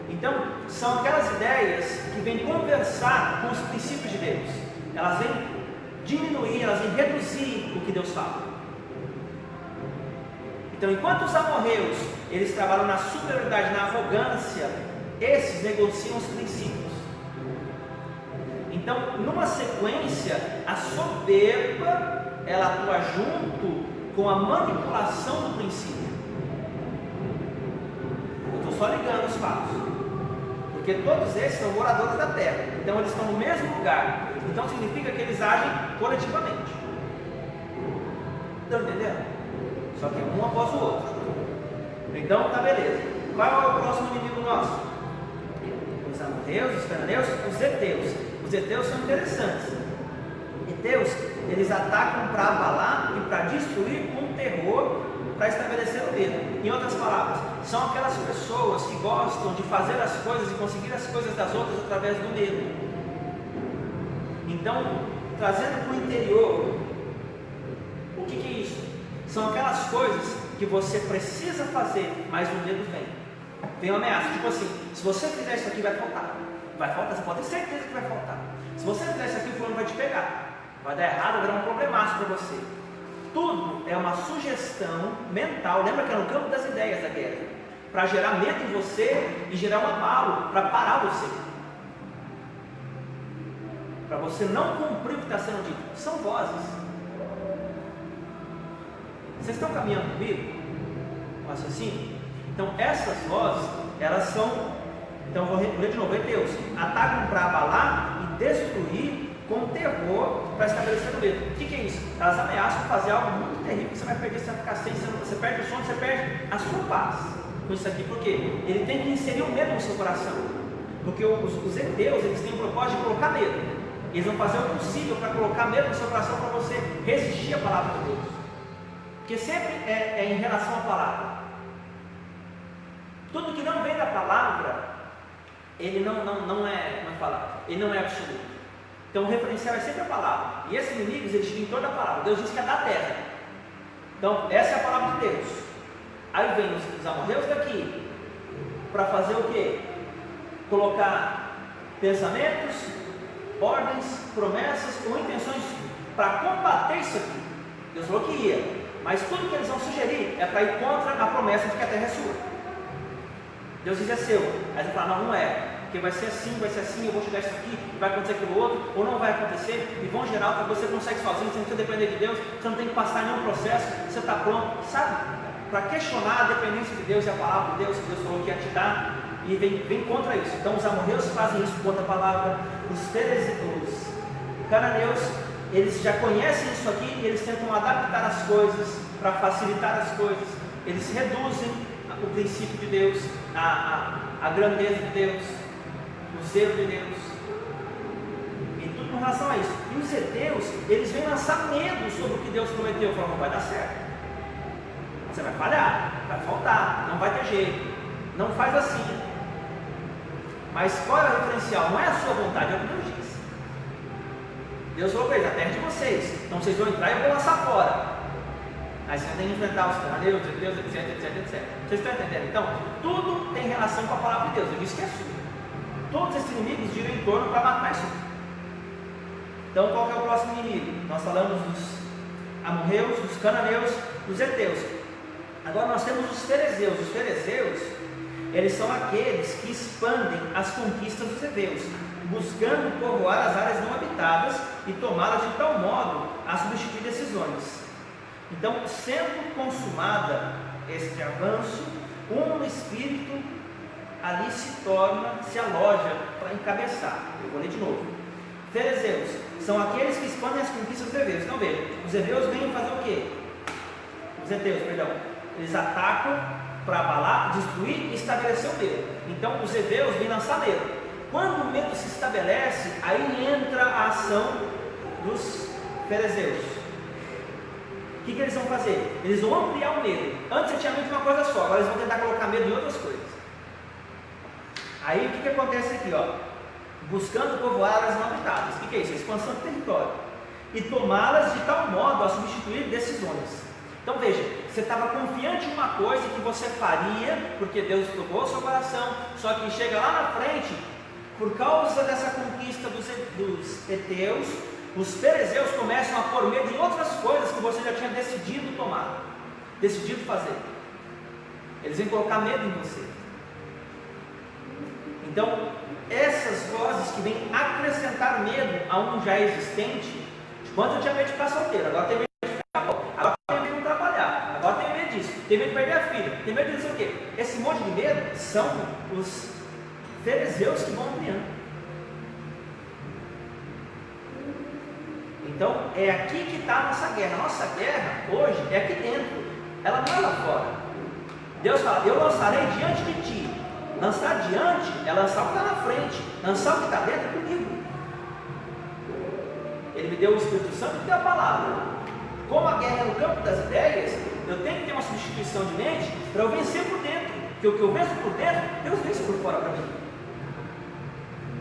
Então, são aquelas ideias que vêm conversar com os princípios de Deus. Elas vêm diminuir, elas vêm reduzir o que Deus fala. Então, enquanto os amorreus, eles trabalham na superioridade, na arrogância, esses negociam os princípios. Então, numa sequência, a soberba, ela atua junto com a manipulação do princípio. Eu estou só ligando os fatos, porque todos esses são moradores da terra, então eles estão no mesmo lugar. Então significa que eles agem coletivamente. Estão entendendo? Só que um após o outro. Então tá beleza. Qual é o próximo inimigo nosso? Os amorreus, os cananeus, os heteus. Os heteus são interessantes. Heteus, eles atacam para abalar e para destruir com terror, para estabelecer o medo. Em outras palavras, são aquelas pessoas que gostam de fazer as coisas e conseguir as coisas das outras através do medo. Então, trazendo para o interior, o que é isso? São aquelas coisas que você precisa fazer, mas o medo vem. Vem uma ameaça, tipo assim: se você fizer isso aqui, vai faltar. Vai faltar, você pode ter certeza que vai faltar. Se você fizer isso aqui, o fulano vai te pegar. Vai dar errado, vai dar um problemaço para você. Tudo é uma sugestão mental. Lembra que é no campo das ideias da guerra, para gerar medo em você e gerar um abalo, para parar você, para você não cumprir o que está sendo dito. São vozes. Vocês estão caminhando comigo? O raciocínio? Então essas vozes, elas são, então vou ler de novo: heteus atacam para abalar e destruir com terror para estabelecer o medo. O que é isso? Elas ameaçam fazer algo muito terrível que você vai perder, você vai ficar sem, você perde o sono, você perde a sua paz com isso aqui. Por quê? Ele tem que inserir o medo no seu coração. Porque os heteus, eles têm o propósito de colocar medo. Eles vão fazer o possível para colocar medo no seu coração para você resistir à palavra de Deus. Porque sempre é em relação à palavra. Tudo que não vem da palavra, ele não é, como é que fala? Ele não é absoluto. Então o referencial é sempre a palavra. E esses inimigos, eles têm toda a palavra. Deus diz que é da terra. Então essa é a palavra de Deus. Aí vem os amorreus daqui para fazer o quê? Colocar pensamentos, ordens, promessas ou intenções para combater isso aqui. Deus falou que ia. Mas tudo que eles vão sugerir é para ir contra a promessa de que a terra é sua. Deus diz é seu. Aí você fala, não é. Porque vai ser assim, eu vou te dar isso aqui, vai acontecer aquilo outro, ou não vai acontecer, e vão gerar o que você consegue sozinho, você não precisa depender de Deus, você não tem que passar nenhum processo, você está pronto, sabe? Para questionar a dependência de Deus e a palavra de Deus, que Deus falou que ia te dar, e vem contra isso. Então os amorreus fazem isso contra a palavra, os cananeus, eles já conhecem isso aqui, e eles tentam adaptar as coisas, para facilitar as coisas, eles reduzem o princípio de Deus, a grandeza de Deus, o zelo de Deus, e tudo com relação a isso. E os heteus, eles vêm lançar medo sobre o que Deus prometeu. Falam, não vai dar certo, você vai falhar, vai faltar, não vai ter jeito, não faz assim. Mas qual é o referencial? Não é a sua vontade, é o que Deus diz. Deus falou para eles, a terra é de vocês, então vocês vão entrar e eu vou lançar fora. Aí você tem que enfrentar os cananeus, os heteus, etc. Vocês estão entendendo? Então, tudo tem relação com a palavra de Deus. Eu disse que é sua. Todos esses inimigos giram em torno para matar isso. Então, qual que é o próximo inimigo? Nós falamos dos amorreus, dos cananeus, dos heteus. Agora nós temos os ferezeus. Os ferezeus, eles são aqueles que expandem as conquistas dos heteus, buscando povoar as áreas não habitadas e tomá-las de tal modo a substituir decisões. Então, sendo consumada este avanço, um espírito ali se aloja para encabeçar. Eu vou ler de novo. Ferezeus são aqueles que expandem as conquistas dos heteus. Então veja, os heteus vêm fazer o quê? Os heteus, perdão. Eles atacam para abalar, destruir e estabelecer o medo. Então os heteus vêm lançar medo. Quando o medo se estabelece, aí entra a ação dos ferezeus. O que eles vão fazer? Eles vão ampliar o medo. Antes você tinha medo de uma coisa só, agora eles vão tentar colocar medo em outras coisas. Aí o que acontece aqui? Buscando povoar áreas não habitadas. O que é isso? A expansão do território. E tomá-las de tal modo a substituir decisões. Então veja, você estava confiante em uma coisa que você faria, porque Deus tocou o seu coração, só que chega lá na frente, por causa dessa conquista dos heteus, os ferezeus começam a pôr medo em outras coisas que você já tinha decidido tomar, decidido fazer. Eles vêm colocar medo em você. Então, essas vozes que vêm acrescentar medo a um já existente, quando eu tinha medo de ficar solteiro, agora tem medo de ficar pobre, agora tem medo de não trabalhar, agora tem medo disso, tem medo de perder a filha, tem medo de não sei o quê. Esse monte de medo são os ferezeus que vão ampliando. Então, é aqui que está a nossa guerra. A nossa guerra hoje é aqui dentro, ela não é lá fora. Deus fala, eu lançarei diante de ti. Lançar diante é lançar o que está na frente, lançar o que está dentro é comigo. Ele me deu o Espírito Santo e me deu a palavra. Como a guerra é no campo das ideias, eu tenho que ter uma substituição de mente para eu vencer por dentro. Porque o que eu venço por dentro, Deus vence por fora para mim.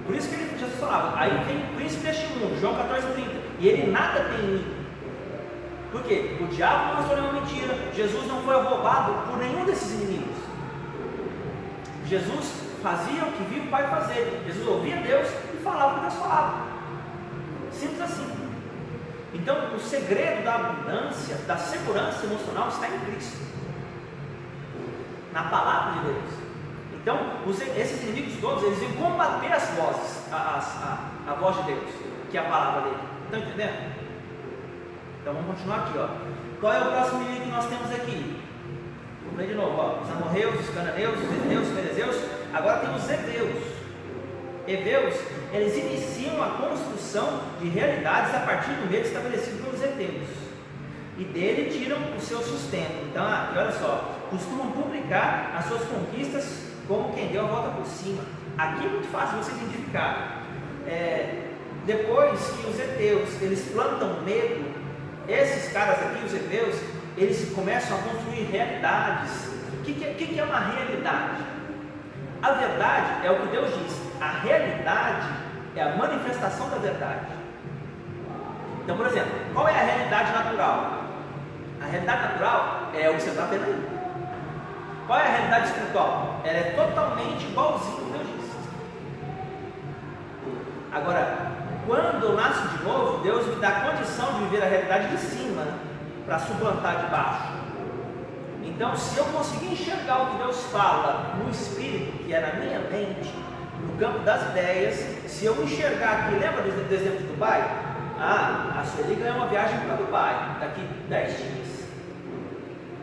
Por isso que Jesus falava, aí vem o príncipe deste mundo, João 14:30, e ele nada tem em mim. Por quê? O diabo não mostrou nenhuma mentira, Jesus não foi roubado por nenhum desses inimigos. Jesus fazia o que viu o Pai fazer, Jesus ouvia Deus e falava o que Deus falava. Simples assim. Então o segredo da abundância, da segurança emocional está em Cristo, na palavra de Deus. Então, esses inimigos todos, eles vêm combater as vozes, a voz de Deus, que é a palavra dele. Estão entendendo? Então vamos continuar aqui, Qual é o próximo inimigo que nós temos aqui? Vamos ler de novo, Os amorreus, os cananeus, os heteus, os ferezeus. Agora tem os heteus. hebreus, eles iniciam a construção de realidades a partir do medo estabelecido pelos heteus, e dele tiram o seu sustento. Então, aqui, olha só, costumam publicar as suas conquistas como quem deu a volta por cima. Aqui é muito fácil você identificar. Depois que os heteus, eles plantam medo, esses caras aqui, os hebreus, eles começam a construir realidades. O que é uma realidade? A verdade é o que Deus diz. A realidade é a manifestação da verdade. Então, por exemplo, qual é a realidade natural? A realidade natural é o que você está vendo aí. Qual é a realidade espiritual? Ela é totalmente igualzinha ao que Deus diz. Agora, quando eu nasço de novo, Deus me dá a condição de viver a realidade de cima para suplantar de baixo. Então, se eu conseguir enxergar o que Deus fala no espírito, que é na minha mente, no campo das ideias, se eu enxergar aqui, lembra do exemplo de Dubai? A Sueli ganhou uma viagem para Dubai daqui 10 dias.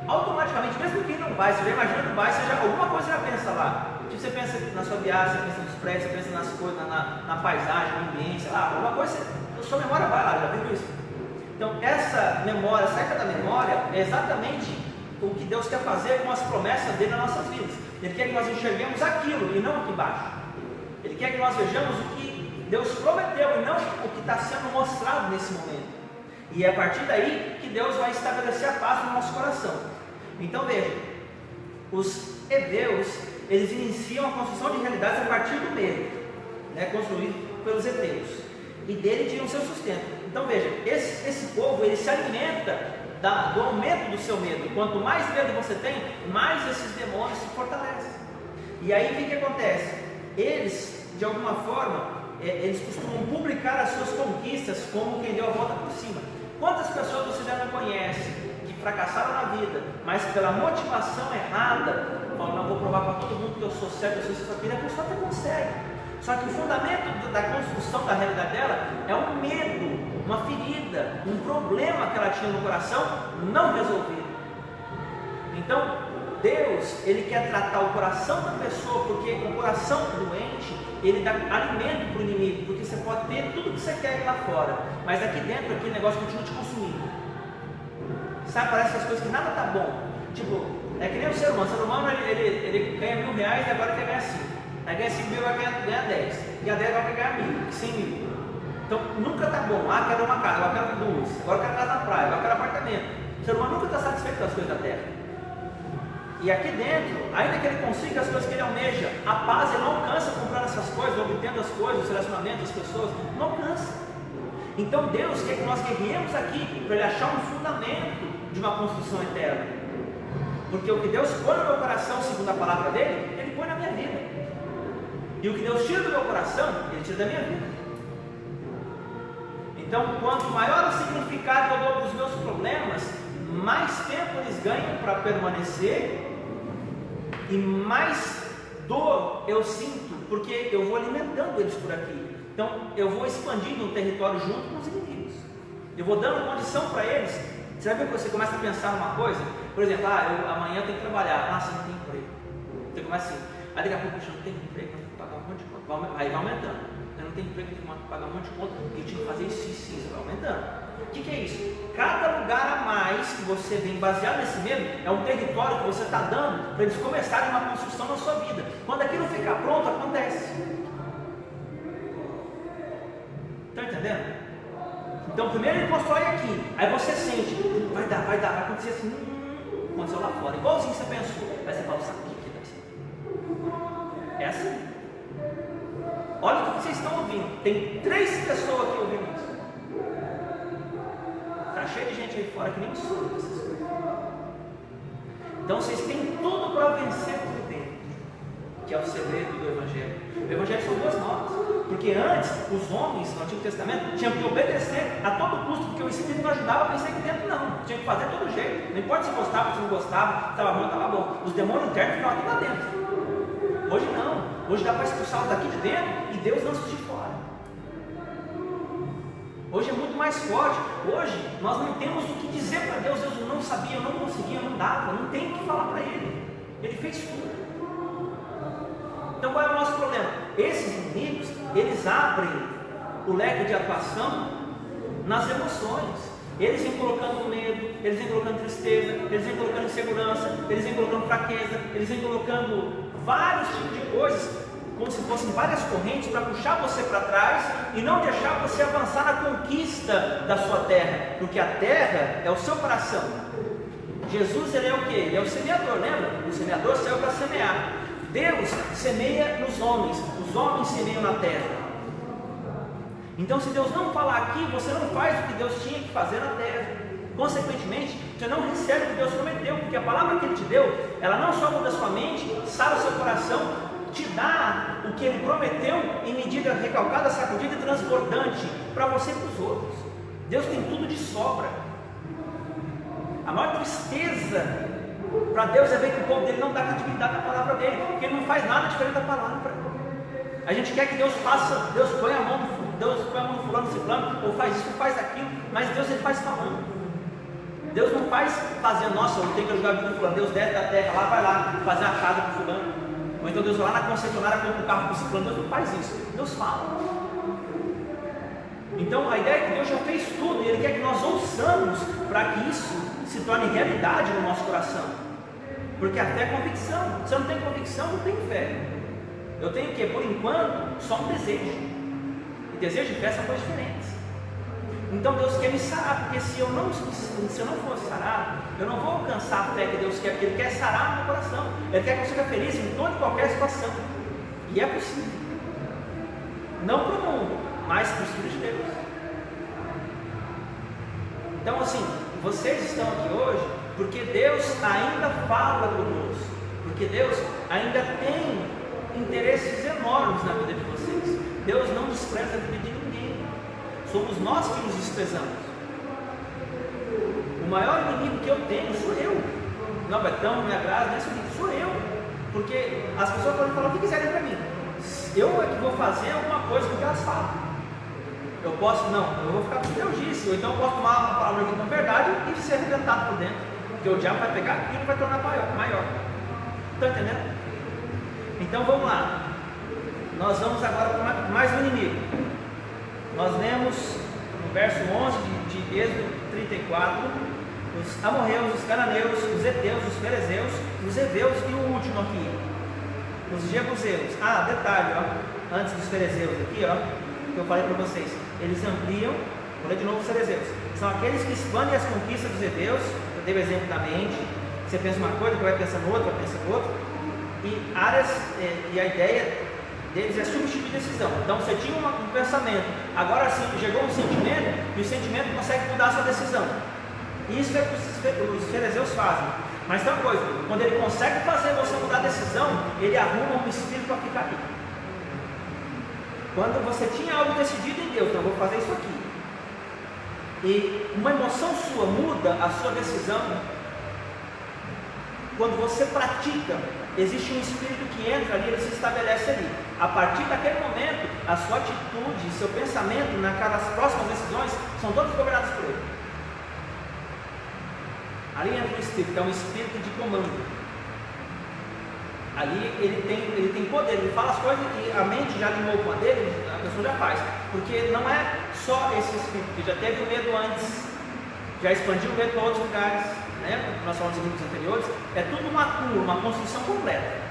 Automaticamente, mesmo que não vai, você já imagina Dubai, você já, alguma coisa já pensa lá. Tipo, você pensa na sua viagem, você pensa nos prédios, você pensa nas coisas, na paisagem, no ambiente, sei lá, alguma coisa, a sua memória vai lá, já viu isso? Então, essa memória, saca da memória, é exatamente o que Deus quer fazer com as promessas dele nas nossas vidas. Ele quer que nós enxerguemos aquilo e não aqui embaixo. Ele quer que nós vejamos o que Deus prometeu e não o que está sendo mostrado nesse momento. E é a partir daí que Deus vai estabelecer a paz no nosso coração. Então veja, os hebreus, eles iniciam a construção de realidades a partir do medo, né, construído pelos heteus, e dele tinham seu sustento. Então veja, esse povo, ele se alimenta do aumento do seu medo. Quanto mais medo você tem, mais esses demônios se fortalecem. E aí o que acontece? Eles, de alguma forma, eles costumam publicar as suas conquistas como quem deu a volta por cima. Quantas pessoas você já não conhece que fracassaram na vida, mas pela motivação errada, falam, não, vou provar para todo mundo que eu sou certo, eu sou isso aqui, a pessoa até consegue. Só que o fundamento da construção da realidade dela é um medo, uma ferida, um problema que ela tinha no coração não resolvido. Então, Deus, ele quer tratar o coração da pessoa, porque o coração doente, ele dá alimento para o inimigo, porque você pode ter tudo que você quer lá fora, mas aqui dentro, aquele negócio continua te consumindo. Sabe, parece que as coisas que nada tá bom. Tipo, é que nem o ser humano, ele ganha R$1.000 e agora quer ganhar 5. Aí ganha 5 mil, vai ganhar 10. E a 10 agora quer ganhar 1.000, 100 mil. Então nunca tá bom. Quero uma casa, agora quero 2. Agora quero casa na praia, agora quero apartamento. O ser humano nunca está satisfeito com as coisas da terra. E aqui dentro, ainda que ele consiga as coisas que ele almeja, a paz ele não alcança comprando essas coisas, obtendo as coisas, os relacionamentos, as pessoas, não alcança. Então Deus quer que nós guerreemos aqui para ele achar um fundamento de uma construção eterna. Porque o que Deus põe no meu coração, segundo a palavra dele, ele põe na minha vida. E o que Deus tira do meu coração, ele tira da minha vida. Então, quanto maior o significado que eu dou para os meus problemas, mais tempo eles ganham para permanecer e mais dor eu sinto, porque eu vou alimentando eles por aqui. Então, eu vou expandindo o território junto com os inimigos. Eu vou dando condição para eles. Você vai ver que você começa a pensar numa coisa, por exemplo, amanhã eu tenho que trabalhar, nossa, não tem emprego. Você começa assim, aí daqui a pouco eu não tenho emprego, eu tenho que pagar um monte de conta. Aí vai aumentando. Eu não tenho emprego, eu tenho que pagar um monte de conta, eu tinha que fazer isso, vai aumentando. O que é isso? Cada lugar a mais que você vem baseado nesse medo é um território que você está dando para eles começarem uma construção na sua vida. Quando aquilo ficar pronto, acontece. Estão entendendo? Então primeiro ele constrói aqui, aí você sente, vai dar, vai acontecer assim, aconteceu lá fora, igualzinho você pensou, aí você fala, sabe o que vai ser? É assim. Olha o que vocês estão ouvindo, tem 3 pessoas aqui ouvindo isso. Está cheio de gente aí fora que nem soube dessas coisas. Então vocês têm tudo para vencer por dentro, que é o segredo do Evangelho. O Evangelho são boas novas. Porque antes, os homens no Antigo Testamento tinham que obedecer a todo custo, porque o Espírito não ajudava a vencer aqui dentro, não. Tinha que fazer de todo jeito. Não importa se gostava, se não gostava, estava bom, estava bom. Os demônios internos ficavam aqui lá dentro. Hoje não. Hoje dá para expulsá-los daqui de dentro e Deus lança de fora. Hoje é muito mais forte. Hoje nós não temos o que dizer para Deus. Deus não sabia, eu não conseguia, eu não dava. Não tem o que falar para Ele. Ele fez tudo. Então qual é o nosso problema? Esses inimigos, eles abrem o leque de atuação nas emoções. Eles vêm colocando medo, eles vêm colocando tristeza, eles vêm colocando insegurança, eles vêm colocando fraqueza, eles vêm colocando vários tipos de coisas, como se fossem várias correntes para puxar você para trás e não deixar você avançar na conquista da sua terra, porque a terra é o seu coração. Jesus, ele é o que? Ele é o semeador, lembra? O semeador saiu para semear. Deus semeia nos homens, os homens semeiam na terra. Então, se Deus não falar aqui, você não faz o que Deus tinha que fazer na terra. Consequentemente, você não recebe o que Deus prometeu, porque a palavra que Ele te deu, ela não só muda a sua mente, sara o seu coração, te dá o que Ele prometeu em medida recalcada, sacudida e transbordante para você e para os outros. Deus tem tudo de sobra. A maior tristeza para Deus é ver que o povo dele não dá credibilidade na palavra dele, porque Ele não faz nada diferente da palavra. A gente quer que Deus faça, Deus põe a mão no fulano, ciclano, ou faz isso, ou faz aquilo, mas Deus, Ele faz falando. Deus não faz fazendo, nossa, eu tenho que ajudar a vida do fulano. Deus desce da terra lá, vai lá fazer uma casa para o fulano, ou então Deus vai lá na concessionária, compra um carro para o ciclano. Deus não faz isso, Deus fala. Então a ideia é que Deus já fez tudo, e Ele quer que nós ouçamos para que isso se torne realidade no nosso coração, porque a fé é convicção. Se eu não tenho convicção, não tenho fé. Eu tenho o que? Por enquanto, só um desejo. E desejo e fé são coisas diferentes. Então Deus quer me sarar, porque se eu não for sarado, eu não vou alcançar a fé que Deus quer, porque Ele quer sarar no meu coração. Ele quer que eu seja feliz em toda e qualquer situação. E é possível. Não para o mundo, mas para os filhos de Deus. Então assim, vocês estão aqui hoje porque Deus ainda fala conosco, porque Deus ainda tem interesses enormes na vida de vocês. Deus não despreza a vida de ninguém. Somos nós que nos desprezamos. O maior inimigo que eu tenho sou eu. Não, Betão, não me agrada, não é isso, sou eu. Porque as pessoas podem falar o que quiserem para mim. Eu é que vou fazer alguma coisa com o que elas falam. Eu posso, não, eu vou ficar com o que Deus disse. Ou então eu posso tomar uma palavra aqui com verdade e ser arrebentado por dentro. Porque o diabo vai pegar aquilo e vai tornar maior. Estão entendendo? Então vamos lá. Nós vamos agora para mais um inimigo. Nós lemos no verso 11 de Êxodo 34, os amorreus, os cananeus, os heteus, os ferezeus, os heveus e o último aqui, os jebuseus. Ah, detalhe, ó, antes dos ferezeus aqui, ó, que eu falei para vocês, eles ampliam, vou ler de novo os ferezeus, são aqueles que expandem as conquistas dos heveus. Eu dei o exemplo da mente, você pensa uma coisa, que vai pensando outra, vai pensando outra, e áreas, e a ideia deles é substituir decisão. Então você tinha um pensamento, agora sim chegou um sentimento, e o sentimento consegue mudar a sua decisão. Isso é o que os fariseus fazem. Mas tem uma coisa, quando ele consegue fazer você mudar a decisão, ele arruma um espírito para ficar aqui. Quando você tinha algo decidido em Deus, então eu vou fazer isso aqui, e uma emoção sua muda a sua decisão, quando você pratica, existe um espírito que entra ali, ele se estabelece ali. A partir daquele momento, a sua atitude, seu pensamento naquelas próximas decisões são todos governados por ele. Ali entra um espírito, que é um espírito de comando. Ali ele tem poder, ele fala as coisas e a mente já alinhou com a dele, a pessoa já faz. Porque não é só esse espírito que já teve o medo antes, já expandiu o medo para outros lugares, né? Nós falamos em grupos anteriores, é tudo uma cura, uma construção completa.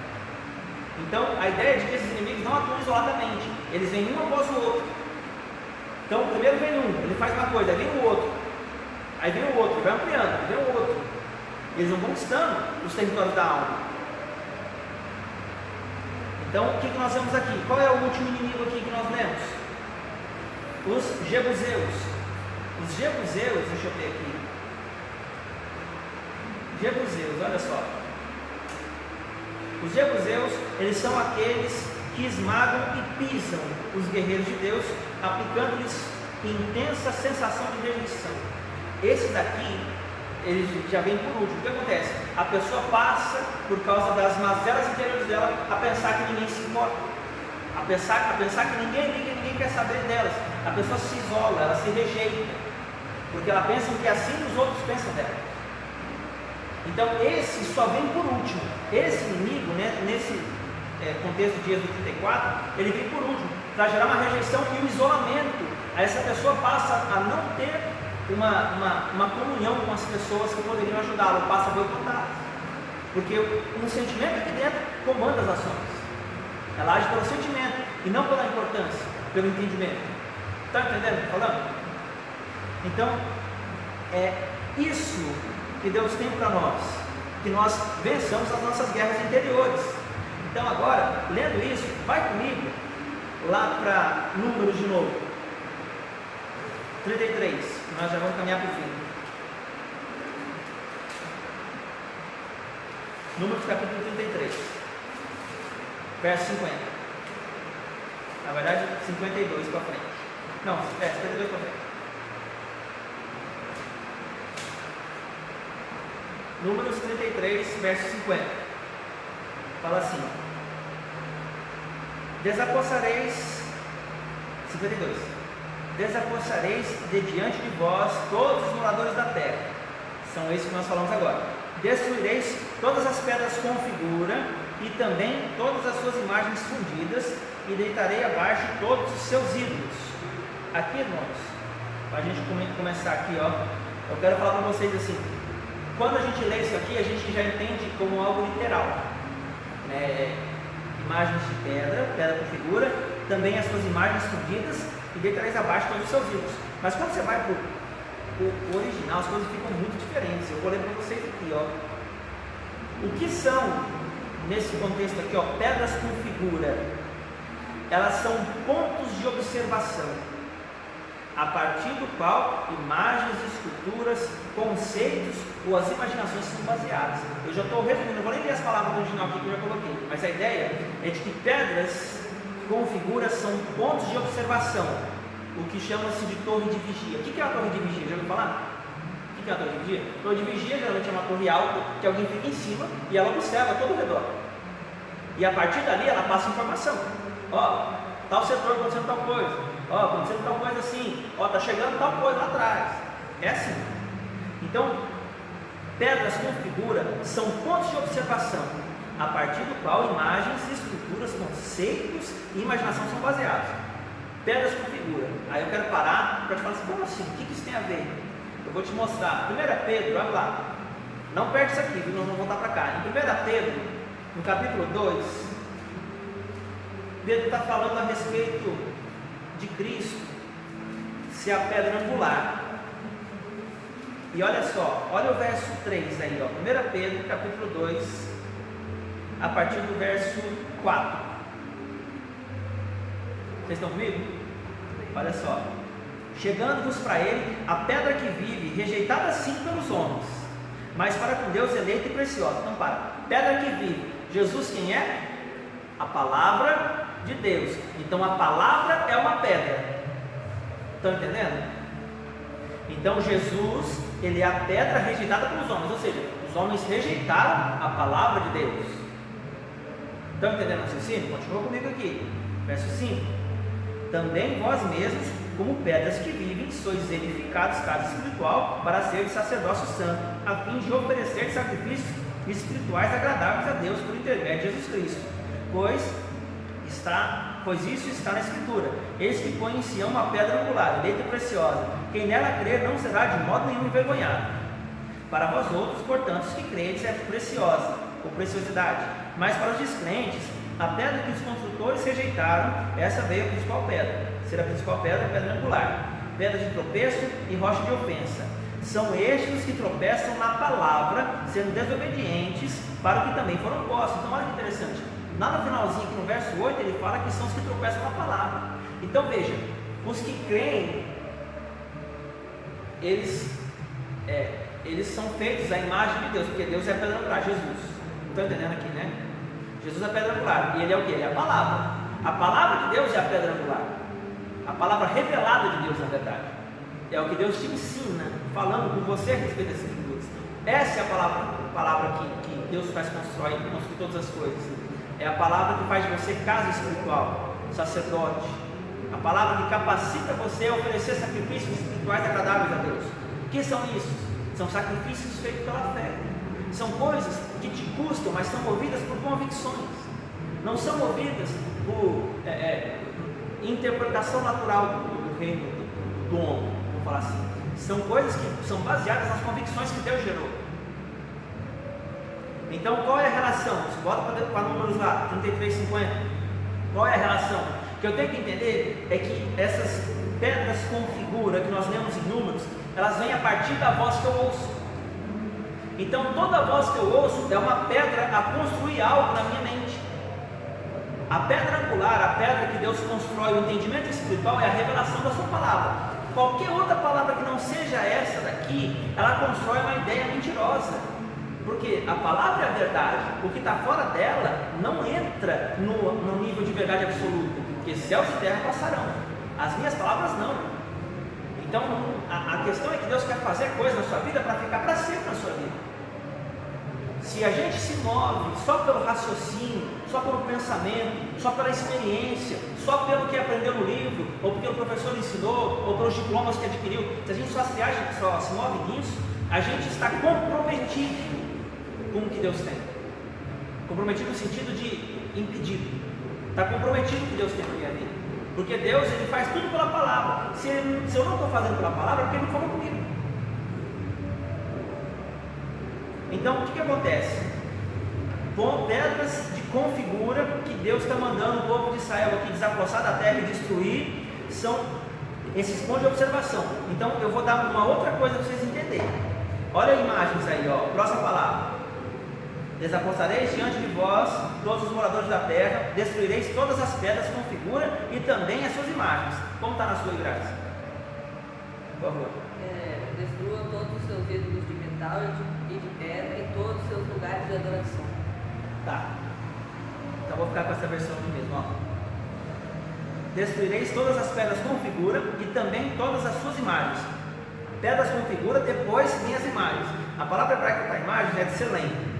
Então a ideia é de que esses inimigos não atuam isoladamente, eles vêm um após o outro. Então primeiro vem um, ele faz uma coisa, aí vem o outro, aí vem o outro, vai ampliando, aí vem o outro. Eles vão conquistando os territórios da alma. Então o que nós vemos aqui? Qual é o último inimigo aqui que nós lemos? Os jebuseus. Os jebuseus, deixa eu ver aqui. Jebuseus, olha só. Os jebuseus, eles são aqueles que esmagam e pisam os guerreiros de Deus, aplicando-lhes intensa sensação de rejeição. Esse daqui, ele já vem por último. O que acontece? A pessoa passa, por causa das mazelas interiores dela, a pensar que ninguém se importa, a pensar que ninguém liga, ninguém quer saber delas. A pessoa se isola, ela se rejeita, porque ela pensa que assim os outros pensam dela. Então esse só vem por último. Esse inimigo, né, nesse contexto de Êxodo 34, ele vem por último. para gerar uma rejeição e um isolamento. Aí essa pessoa passa a não ter uma comunhão com as pessoas que poderiam ajudá-lo, passa a boicotar. Porque um sentimento aqui dentro comanda as ações. Ela age pelo sentimento e não pela importância, pelo entendimento. Está entendendo o que eu estou falando? Então, é isso que Deus tem para nós, que nós vençamos as nossas guerras interiores. Então agora, lendo isso, vai comigo lá para Números de novo, 33, nós já vamos caminhar para o fim. Números capítulo 33, verso 50. Na verdade, 52 para frente. Não, 52 para frente. Números 33, verso 50. Fala assim: desapossareis, 52, desapossareis de diante de vós todos os moradores da terra. São esses que nós falamos agora. Destruireis todas as pedras com figura e também todas as suas imagens fundidas, e deitarei abaixo todos os seus ídolos. Aqui, irmãos, para a gente começar aqui, ó, eu quero falar para vocês assim: quando a gente lê isso aqui, a gente já entende como algo literal, né? Imagens de pedra com figura, também as suas imagens fundidas, e deitareis abaixo todos os seus ídolos. Mas quando você vai para o original, as coisas ficam muito diferentes. Eu vou ler para vocês aqui, ó. O que são, nesse contexto aqui, ó, pedras com figura? Elas são pontos de observação, a partir do qual imagens, esculturas, conceitos ou as imaginações são baseadas. Eu já estou resumindo, não vou nem ler as palavras do original aqui que eu já coloquei, mas a ideia é de que pedras com figuras são pontos de observação, o que chama-se de torre de vigia. O que é a torre de vigia? Já ouviu falar? O que é a torre de vigia? Torre de vigia geralmente é uma torre alta que alguém fica em cima e ela observa todo o redor. E a partir dali ela passa informação. Ó, tal setor acontecendo tal coisa. Ó, acontecendo tal coisa assim. Ó, tá chegando tal coisa lá atrás. É assim. Então, pedras com figura são pontos de observação, a partir do qual imagens, esculturas, conceitos e imaginação são baseados. Pedras com figura. Aí eu quero parar para te falar assim: como assim? O que isso tem a ver? Eu vou te mostrar. 1 Pedro, olha lá. Não perde isso aqui, viu? Nós vamos voltar para cá. Em 1 Pedro, no capítulo 2, Pedro está falando a respeito de Cristo ser a pedra angular. E olha só, olha o verso 3 aí, ó. 1 Pedro, capítulo 2, a partir do verso 4. Vocês estão comigo? Olha só: chegando-vos para ele a pedra que vive, rejeitada sim pelos homens, mas para com Deus eleita e preciosa. Então pedra que vive. Jesus quem é? A palavra de Deus. Então a palavra é uma pedra. Estão entendendo? Então Jesus, ele é a pedra rejeitada pelos homens, ou seja, os homens rejeitaram a palavra de Deus. Estão entendendo o raciocínio? Continua comigo aqui, verso 5. Também vós mesmos, como pedras que vivem, sois edificados casa espiritual para ser sacerdócio santo, a fim de oferecer sacrifícios espirituais agradáveis a Deus por intermédio de Jesus Cristo. Pois isso está na Escritura: eis que põe em Sião uma pedra angular, eleita e preciosa, quem nela crer não será de modo nenhum envergonhado. Para vós outros, portanto, os que credes, é preciosa, ou preciosidade, mas para os descrentes, a pedra que os construtores rejeitaram, essa veio a principal pedra. Ser a principal pedra, a pedra angular, pedra de tropeço e rocha de ofensa. São estes os que tropeçam na palavra, sendo desobedientes para o que também foram postos. Então olha que interessante, lá no finalzinho, aqui no verso 8, ele fala que são os que tropeçam na palavra. Então veja, os que creem, eles são feitos à imagem de Deus, porque Deus é a pedra angular, Jesus. Estão entendendo aqui, né? Jesus é a pedra angular, e ele é o que? Ele é a palavra. A palavra de Deus é a pedra angular, a palavra revelada de Deus, na verdade. É o que Deus te ensina, falando com você a respeito das Escrituras. Essa é a palavra que Deus faz construir todas as coisas. É a palavra que faz de você casa espiritual, sacerdote. A palavra que capacita você a oferecer sacrifícios espirituais agradáveis a Deus. O que são isso? São sacrifícios feitos pela fé. São coisas que te custam, mas são movidas por convicções. Não são movidas interpretação natural do reino do homem, vamos falar assim. São coisas que são baseadas nas convicções que Deus gerou. Então, qual é a relação? Bota para números lá, 33:50. Qual é a relação? O que eu tenho que entender é que essas pedras com figura que nós lemos em Números, elas vêm a partir da voz que eu ouço. Então, toda voz que eu ouço é uma pedra a construir algo na minha mente. A pedra angular, a pedra que Deus constrói o entendimento espiritual, é a revelação da sua palavra. Qualquer outra palavra que não seja essa daqui, ela constrói uma ideia mentirosa. Porque a palavra é a verdade. O que está fora dela não entra no nível de verdade absoluta. Porque céus e terra passarão, as minhas palavras não. Então a questão é que Deus quer fazer coisa na sua vida para ficar para sempre na sua vida. Se a gente se move só pelo raciocínio, só pelo pensamento, só pela experiência, só pelo que aprendeu no livro, ou porque o professor ensinou, ou pelos diplomas que adquiriu, se a gente só se move nisso, a gente está comprometido com o que Deus tem. Comprometido no sentido de impedido. Está comprometido com o que Deus tem na minha vida. Porque Deus, Ele faz tudo pela palavra. Se eu não estou fazendo pela palavra, é porque Ele não falou comigo. Então, o que acontece? Pedras de configura que Deus está mandando o povo de Israel aqui desapossar da terra e destruir, são esses pontos de observação. Então, eu vou dar uma outra coisa para vocês entenderem. Olha imagens aí, ó. Próxima palavra. Desapossareis diante de vós todos os moradores da terra, destruireis todas as pedras com figura e também as suas imagens. Como está na sua graça? Por favor. Destruam todos os seus ídolos de metal e de pedra e todos os seus lugares de adoração. Tá. Então vou ficar com essa versão aqui mesmo, ó. Destruireis todas as pedras com figura e também todas as suas imagens. Pedras com figura, depois vem as imagens. A palavra hebraica para imagem é de selém.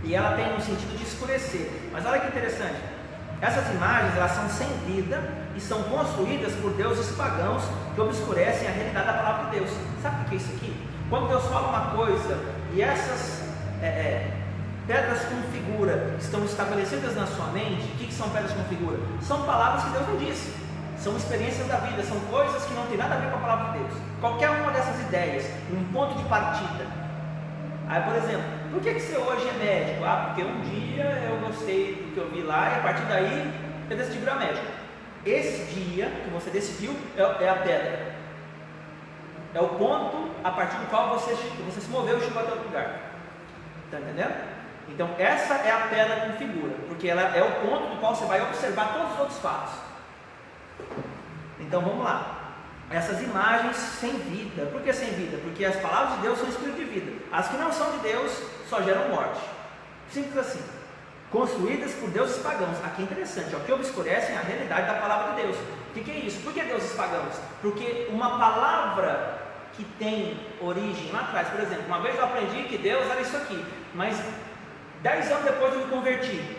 E ela tem um sentido de escurecer. Mas olha que interessante. Essas imagens, elas são sem vida e são construídas por deuses pagãos que obscurecem a realidade da palavra de Deus. Sabe o que é isso aqui? Quando Deus fala uma coisa e essas pedras com figura estão estabelecidas na sua mente, o que são pedras com figura? São palavras que Deus não disse. São experiências da vida, são coisas que não tem nada a ver com a palavra de Deus. Qualquer uma dessas ideias, um ponto de partida. Aí, por exemplo, por que você hoje é médico? Ah, porque um dia eu gostei do que eu vi lá e a partir daí eu decidi virar médico. Esse dia que você decidiu é a pedra. É o ponto a partir do qual você se moveu e chegou até outro lugar. Está entendendo? Então essa é a pedra com figura, porque ela é o ponto do qual você vai observar todos os outros fatos. Então vamos lá. Essas imagens sem vida. Por que sem vida? Porque as palavras de Deus são espírito de vida. As que não são de Deus só geram morte. Simples assim. Construídas por deuses pagãos. Aqui é interessante, ó, que obscurecem a realidade da palavra de Deus. O que é isso? Por que deuses pagãos? Porque uma palavra que tem origem lá atrás, por exemplo, uma vez eu aprendi que Deus era isso aqui, mas 10 anos depois eu me converti.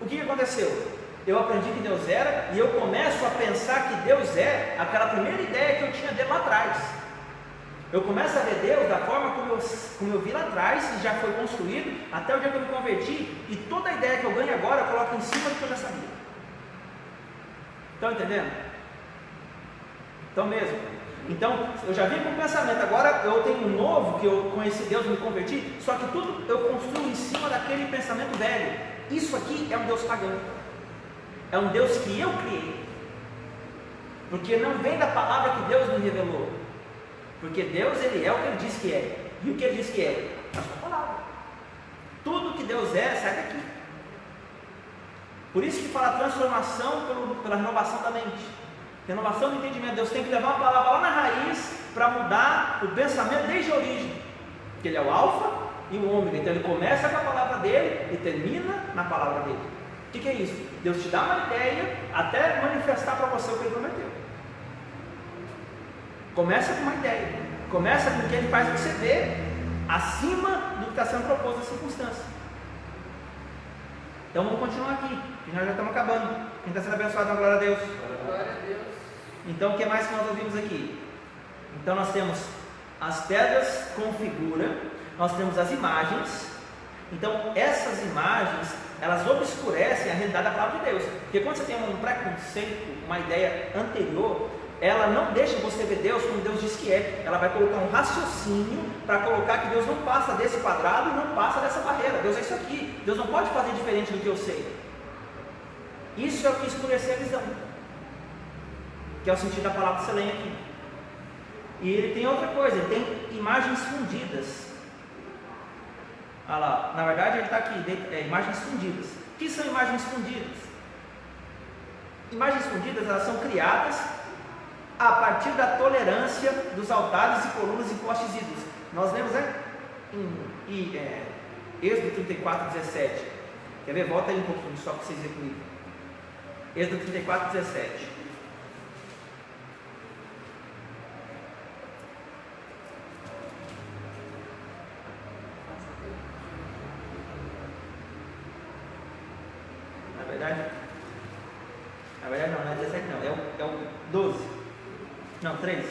O que aconteceu? Eu aprendi que Deus era e eu começo a pensar que Deus é aquela primeira ideia que eu tinha dele lá atrás. Eu começo a ver Deus da forma como eu vi lá atrás e já foi construído até o dia que eu me converti, e toda a ideia que eu ganho agora eu coloco em cima do que eu já sabia. Estão entendendo? Então mesmo. Então eu já vim com o pensamento, agora eu tenho um novo que eu conheci Deus e me converti, só que tudo eu construo em cima daquele pensamento velho. Isso aqui é um Deus pagão. É um Deus que eu criei, porque não vem da palavra que Deus me revelou, porque Deus, Ele é o que Ele diz que é, e o que Ele diz que é? A sua palavra. Tudo que Deus é, sai daqui. Por isso que fala transformação pela renovação da mente, renovação do entendimento. Deus tem que levar uma palavra lá na raiz, para mudar o pensamento desde a origem, porque Ele é o alfa e o ômega. Então Ele começa com a palavra dele e termina na palavra dele. O que é isso? Deus te dá uma ideia até manifestar para você o que Ele prometeu. Começa com uma ideia, começa com o que Ele faz você ver acima do que está sendo proposto na circunstância. Então vamos continuar aqui, que nós já estamos acabando. Quem está sendo abençoado, na glória a Deus. Glória a Deus. Então o que mais que nós ouvimos aqui? Então nós temos as pedras com figura, nós temos as imagens, Então, essas imagens, elas obscurecem a realidade da palavra de Deus. Porque quando você tem um preconceito, uma ideia anterior, ela não deixa você ver Deus como Deus diz que é. Ela vai colocar um raciocínio para colocar que Deus não passa desse quadrado e não passa dessa barreira. Deus é isso aqui. Deus não pode fazer diferente do que eu sei. Isso é o que escurecer a visão, que é o sentido da palavra que você lê aqui. E ele tem outra coisa, ele tem imagens fundidas. Olha lá, na verdade ele está aqui, imagens fundidas. O que são imagens fundidas? Imagens fundidas, elas são criadas a partir da tolerância dos altares e colunas e postes ídolos. Nós lemos em Êxodo 34, 17. Quer ver? Volta aí um pouquinho, só para vocês verem comigo. Êxodo 34, 17. Na verdade não é 17 não, é o 12. Não, 13.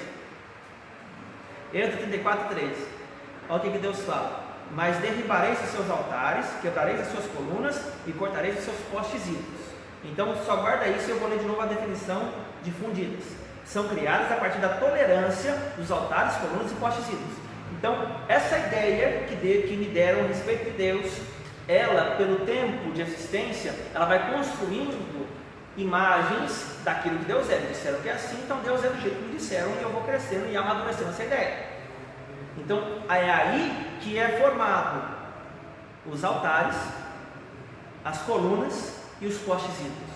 Êxodo 34, 3. Olha o que Deus fala. Mas derribareis os seus altares, quebrareis as suas colunas e cortareis os seus postes ídolos. Então só guarda isso e eu vou ler de novo a definição de fundidas. São criadas a partir da tolerância dos altares, colunas e postes ídolos. Então essa ideia que me deram a respeito de Deus, ela pelo tempo de existência, ela vai construindo imagens daquilo que Deus é. Me disseram que é assim, então Deus é do jeito que me disseram e eu vou crescendo e amadurecendo essa ideia. Então é aí que é formado os altares, as colunas e os postes ídolos.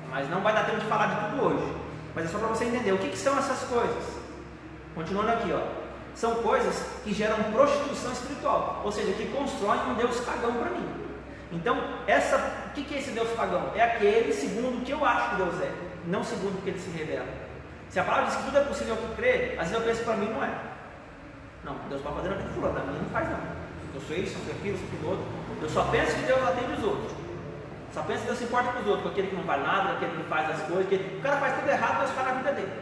Mas não vai dar tempo de falar de tudo hoje, mas é só para você entender o que são essas coisas. Continuando aqui, ó, são coisas que geram prostituição espiritual, ou seja, que constroem um Deus pagão para mim. Então, o que é esse Deus pagão? É aquele segundo o que eu acho que Deus é, não segundo o que ele se revela. Se a palavra diz que tudo é possível que crer, às vezes eu penso que para mim não é. Não, Deus pode fazer na vida de fulano, para mim não faz não. Eu sou isso, eu sou aquilo, eu sou aquilo outro. Eu só penso que Deus atende os outros. Só penso que Deus se importa com os outros, com aquele que não faz nada, com aquele que faz as coisas, o cara faz tudo errado, Deus faz na vida dele.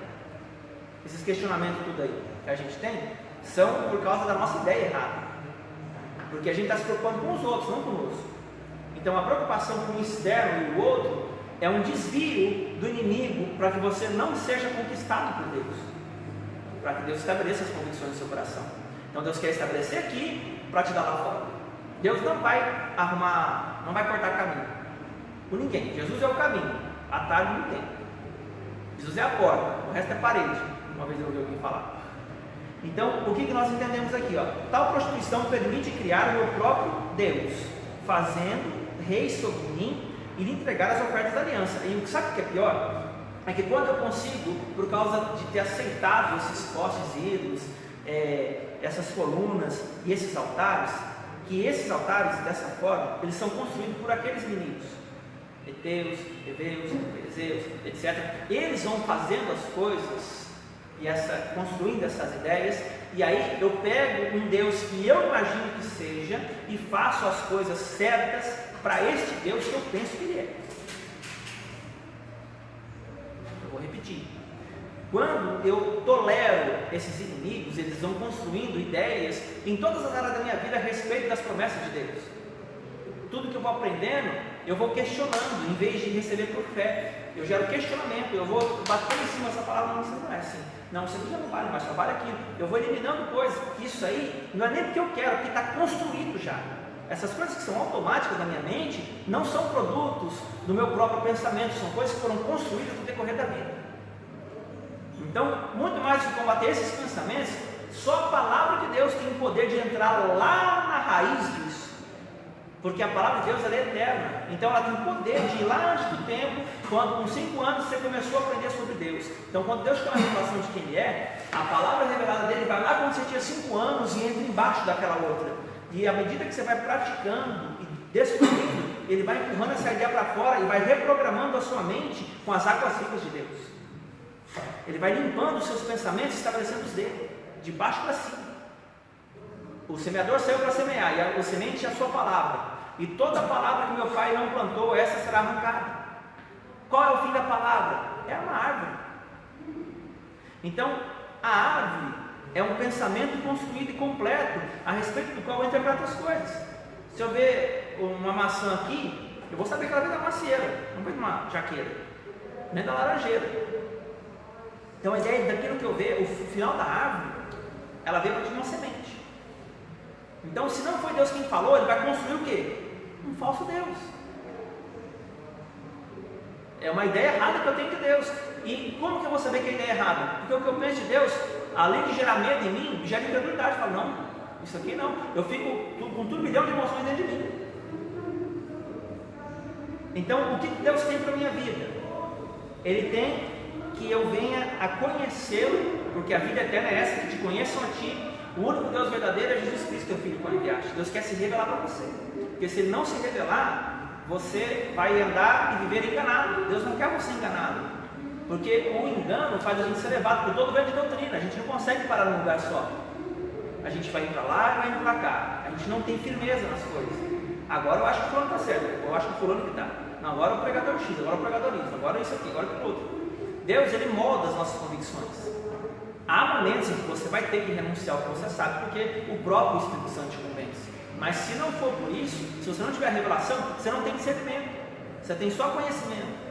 Esses questionamentos tudo aí que a gente tem são por causa da nossa ideia errada. Porque a gente está se preocupando com os outros, não conosco. Então a preocupação com o externo e o outro é um desvio do inimigo para que você não seja conquistado por Deus, para que Deus estabeleça as convicções do seu coração. Então Deus quer estabelecer aqui para te dar lá fora. Deus não vai arrumar, não vai cortar caminho com ninguém. Jesus é o caminho, atalho não tem. Jesus é a porta, o resto é parede. Uma vez eu ouvi alguém falar. Então o que nós entendemos aqui? Ó? Tal prostituição permite criar o meu próprio Deus, fazendo rei sobre mim e lhe entregar as ofertas da aliança. E sabe o que é pior? É que quando eu consigo, por causa de ter aceitado esses postes ídolos, essas colunas e esses altares, que esses altares, dessa forma, eles são construídos por aqueles inimigos, heteus, heveus, perizeus, etc. Eles vão fazendo as coisas e construindo essas ideias, e aí eu pego um Deus que eu imagino que seja e faço as coisas certas para este Deus que eu penso que Ele é. Eu vou repetir. Quando eu tolero esses inimigos, eles vão construindo ideias em todas as áreas da minha vida a respeito das promessas de Deus. Tudo que eu vou aprendendo, eu vou questionando, em vez de receber por fé. Eu gero questionamento, eu vou bater em cima dessa palavra, não, isso não é assim. Não, você já não vale mais, só vale aquilo. Eu vou eliminando coisas. Isso aí não é nem porque eu quero, porque está construído já. Essas coisas que são automáticas na minha mente não são produtos do meu próprio pensamento, são coisas que foram construídas no decorrer da vida. Então, muito mais do que combater esses pensamentos, só a palavra de Deus tem o poder de entrar lá na raiz disso. Porque a palavra de Deus ela é eterna, então ela tem o poder de ir lá antes do tempo, quando com 5 anos você começou a aprender sobre Deus. Então quando Deus tem uma revelação de quem Ele é, a palavra revelada dele vai lá quando você tinha 5 anos e entra embaixo daquela outra. E à medida que você vai praticando e descobrindo, Ele vai empurrando essa ideia para fora e vai reprogramando a sua mente com as águas vivas de Deus. Ele vai limpando os seus pensamentos e estabelecendo os dele, de baixo para cima. O semeador saiu para semear, e a semente é a sua palavra. E toda palavra que meu pai não plantou, essa será arrancada. Qual é o fim da palavra? É uma árvore. Então, a árvore é um pensamento construído e completo, a respeito do qual eu interpreto as coisas. Se eu ver uma maçã aqui, eu vou saber que ela vem da macieira, não vem de uma jaqueira, nem da laranjeira. Então a ideia daquilo que eu ver, o final da árvore, ela veio de uma semente. Então, se não foi Deus quem falou, ele vai construir o quê? Um falso Deus. É uma ideia errada que eu tenho de Deus. E como que eu vou saber que a ideia é errada? Porque o que eu penso de Deus, além de gerar medo em mim, gera incredulidade. Eu falo, não, isso aqui não. Eu fico com um turbilhão de emoções dentro de mim. Então, o que Deus tem para a minha vida? Ele tem que eu venha a conhecê-lo, porque a vida eterna é essa, que te conheçam a ti. O único Deus verdadeiro é Jesus Cristo, teu Filho, quando enviaste. Deus quer se revelar para você. Porque se Ele não se revelar, você vai andar e viver enganado. Deus não quer você enganado. Porque o engano faz a gente ser levado por todo grande doutrina. A gente não consegue parar num lugar só. A gente vai indo para lá e vai indo para cá. A gente não tem firmeza nas coisas. Agora eu acho que o fulano está certo. Eu acho que o fulano que está. Não, agora o pregador X, agora o pregador Y, agora isso aqui, agora aquilo outro. Deus, Ele molda as nossas convicções. Há momentos em que você vai ter que renunciar ao que você sabe, porque o próprio Espírito Santo te convence. Mas se não for por isso, se você não tiver revelação, você não tem discernimento. Você tem só conhecimento.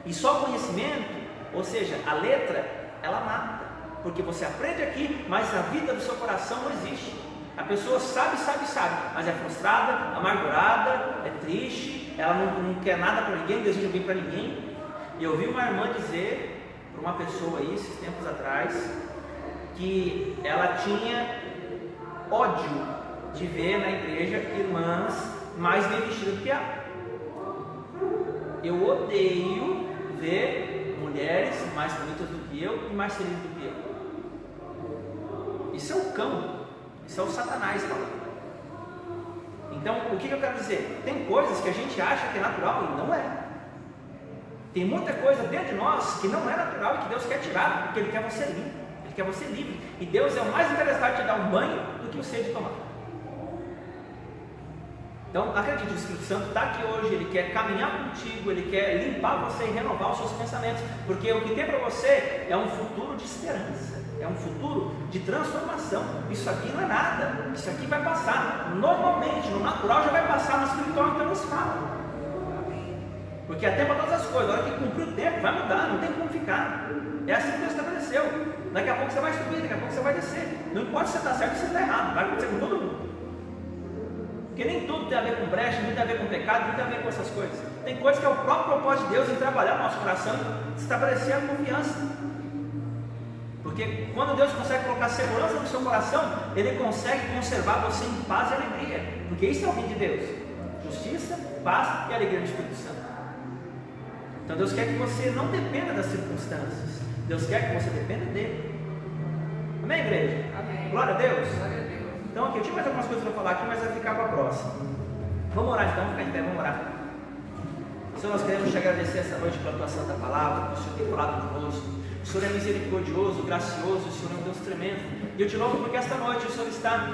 E só conhecimento, ou seja, a letra, ela mata. Porque você aprende aqui, mas a vida do seu coração não existe. A pessoa sabe, mas é frustrada, amargurada, é triste, ela não quer nada para ninguém, não deseja bem para ninguém. E eu vi uma irmã dizer para uma pessoa aí, esses tempos atrás, que ela tinha ódio de ver na igreja irmãs mais bem vestidas do que ela. Eu odeio ver mulheres mais bonitas do que eu e mais felizes do que eu. Isso é o cão, isso é o Satanás falando. Então, o que eu quero dizer? Tem coisas que a gente acha que é natural e não é. Tem muita coisa dentro de nós que não é natural e que Deus quer tirar, porque Ele quer você limpo, Ele quer você livre. E Deus é o mais interessado em te dar um banho do que você de tomar. Então, acredite, o Espírito Santo está aqui hoje, Ele quer caminhar contigo, Ele quer limpar você e renovar os seus pensamentos, porque o que tem para você é um futuro de esperança, é um futuro de transformação. Isso aqui não é nada, isso aqui vai passar. Normalmente, no natural já vai passar, no espiritual então não se fala. Porque há tempo para todas as coisas, a hora que cumprir o tempo, vai mudar, não tem como ficar. É assim que Deus estabeleceu. Daqui a pouco você vai subir, daqui a pouco você vai descer. Não importa se você está certo ou se você está errado, vai acontecer com todo mundo. Porque nem tudo tem a ver com brecha, nem tem a ver com pecado, nem tem a ver com essas coisas. Tem coisas que é o próprio propósito de Deus em trabalhar no nosso coração e estabelecer a confiança. Porque quando Deus consegue colocar segurança no seu coração, Ele consegue conservar você em paz e alegria. Porque isso é o reino de Deus: justiça, paz e alegria no Espírito Santo. Então Deus quer que você não dependa das circunstâncias. Deus quer que você dependa dEle. Amém, igreja? Amém. Glória a Deus. Glória a Deus. Então aqui, eu tinha mais algumas coisas para falar aqui, mas vai ficar para a próxima. Vamos orar então, ficar em pé, vamos orar. Senhor, nós queremos te agradecer essa noite pela tua santa palavra, que o Senhor tem falado conosco. O Senhor é misericordioso, gracioso, o Senhor é um Deus tremendo. E eu te louvo porque esta noite o Senhor está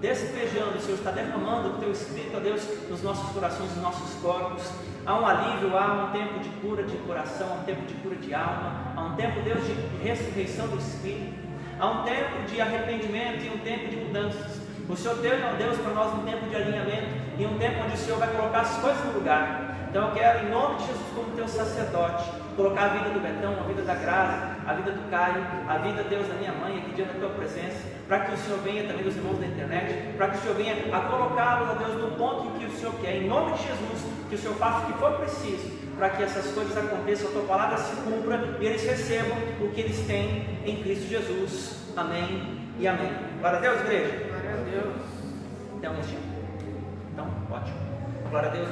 despejando, o Senhor está derramando o teu Espírito, ó Deus, nos nossos corações, nos nossos corpos. Há um alívio, há um tempo de cura de coração, há um tempo de cura de alma, há um tempo, Deus, de ressurreição do Espírito, há um tempo de arrependimento e um tempo de mudanças. O Senhor tem, ó Deus, para nós um tempo de alinhamento e um tempo onde o Senhor vai colocar as coisas no lugar. Então eu quero, em nome de Jesus, como teu sacerdote, colocar a vida do Betão, a vida da Graça, a vida do Caio, a vida, Deus, da minha mãe aqui diante da tua presença, para que o Senhor venha também dos irmãos da internet, para que o Senhor venha a colocá-los, ó Deus, no ponto em que o Senhor quer, em nome de Jesus, que o Senhor faça o que for preciso, para que essas coisas aconteçam, a tua palavra se cumpra e eles recebam o que eles têm em Cristo Jesus. Amém e amém. Glória a Deus, igreja. Glória a Deus. Então, ótimo. Glória a Deus.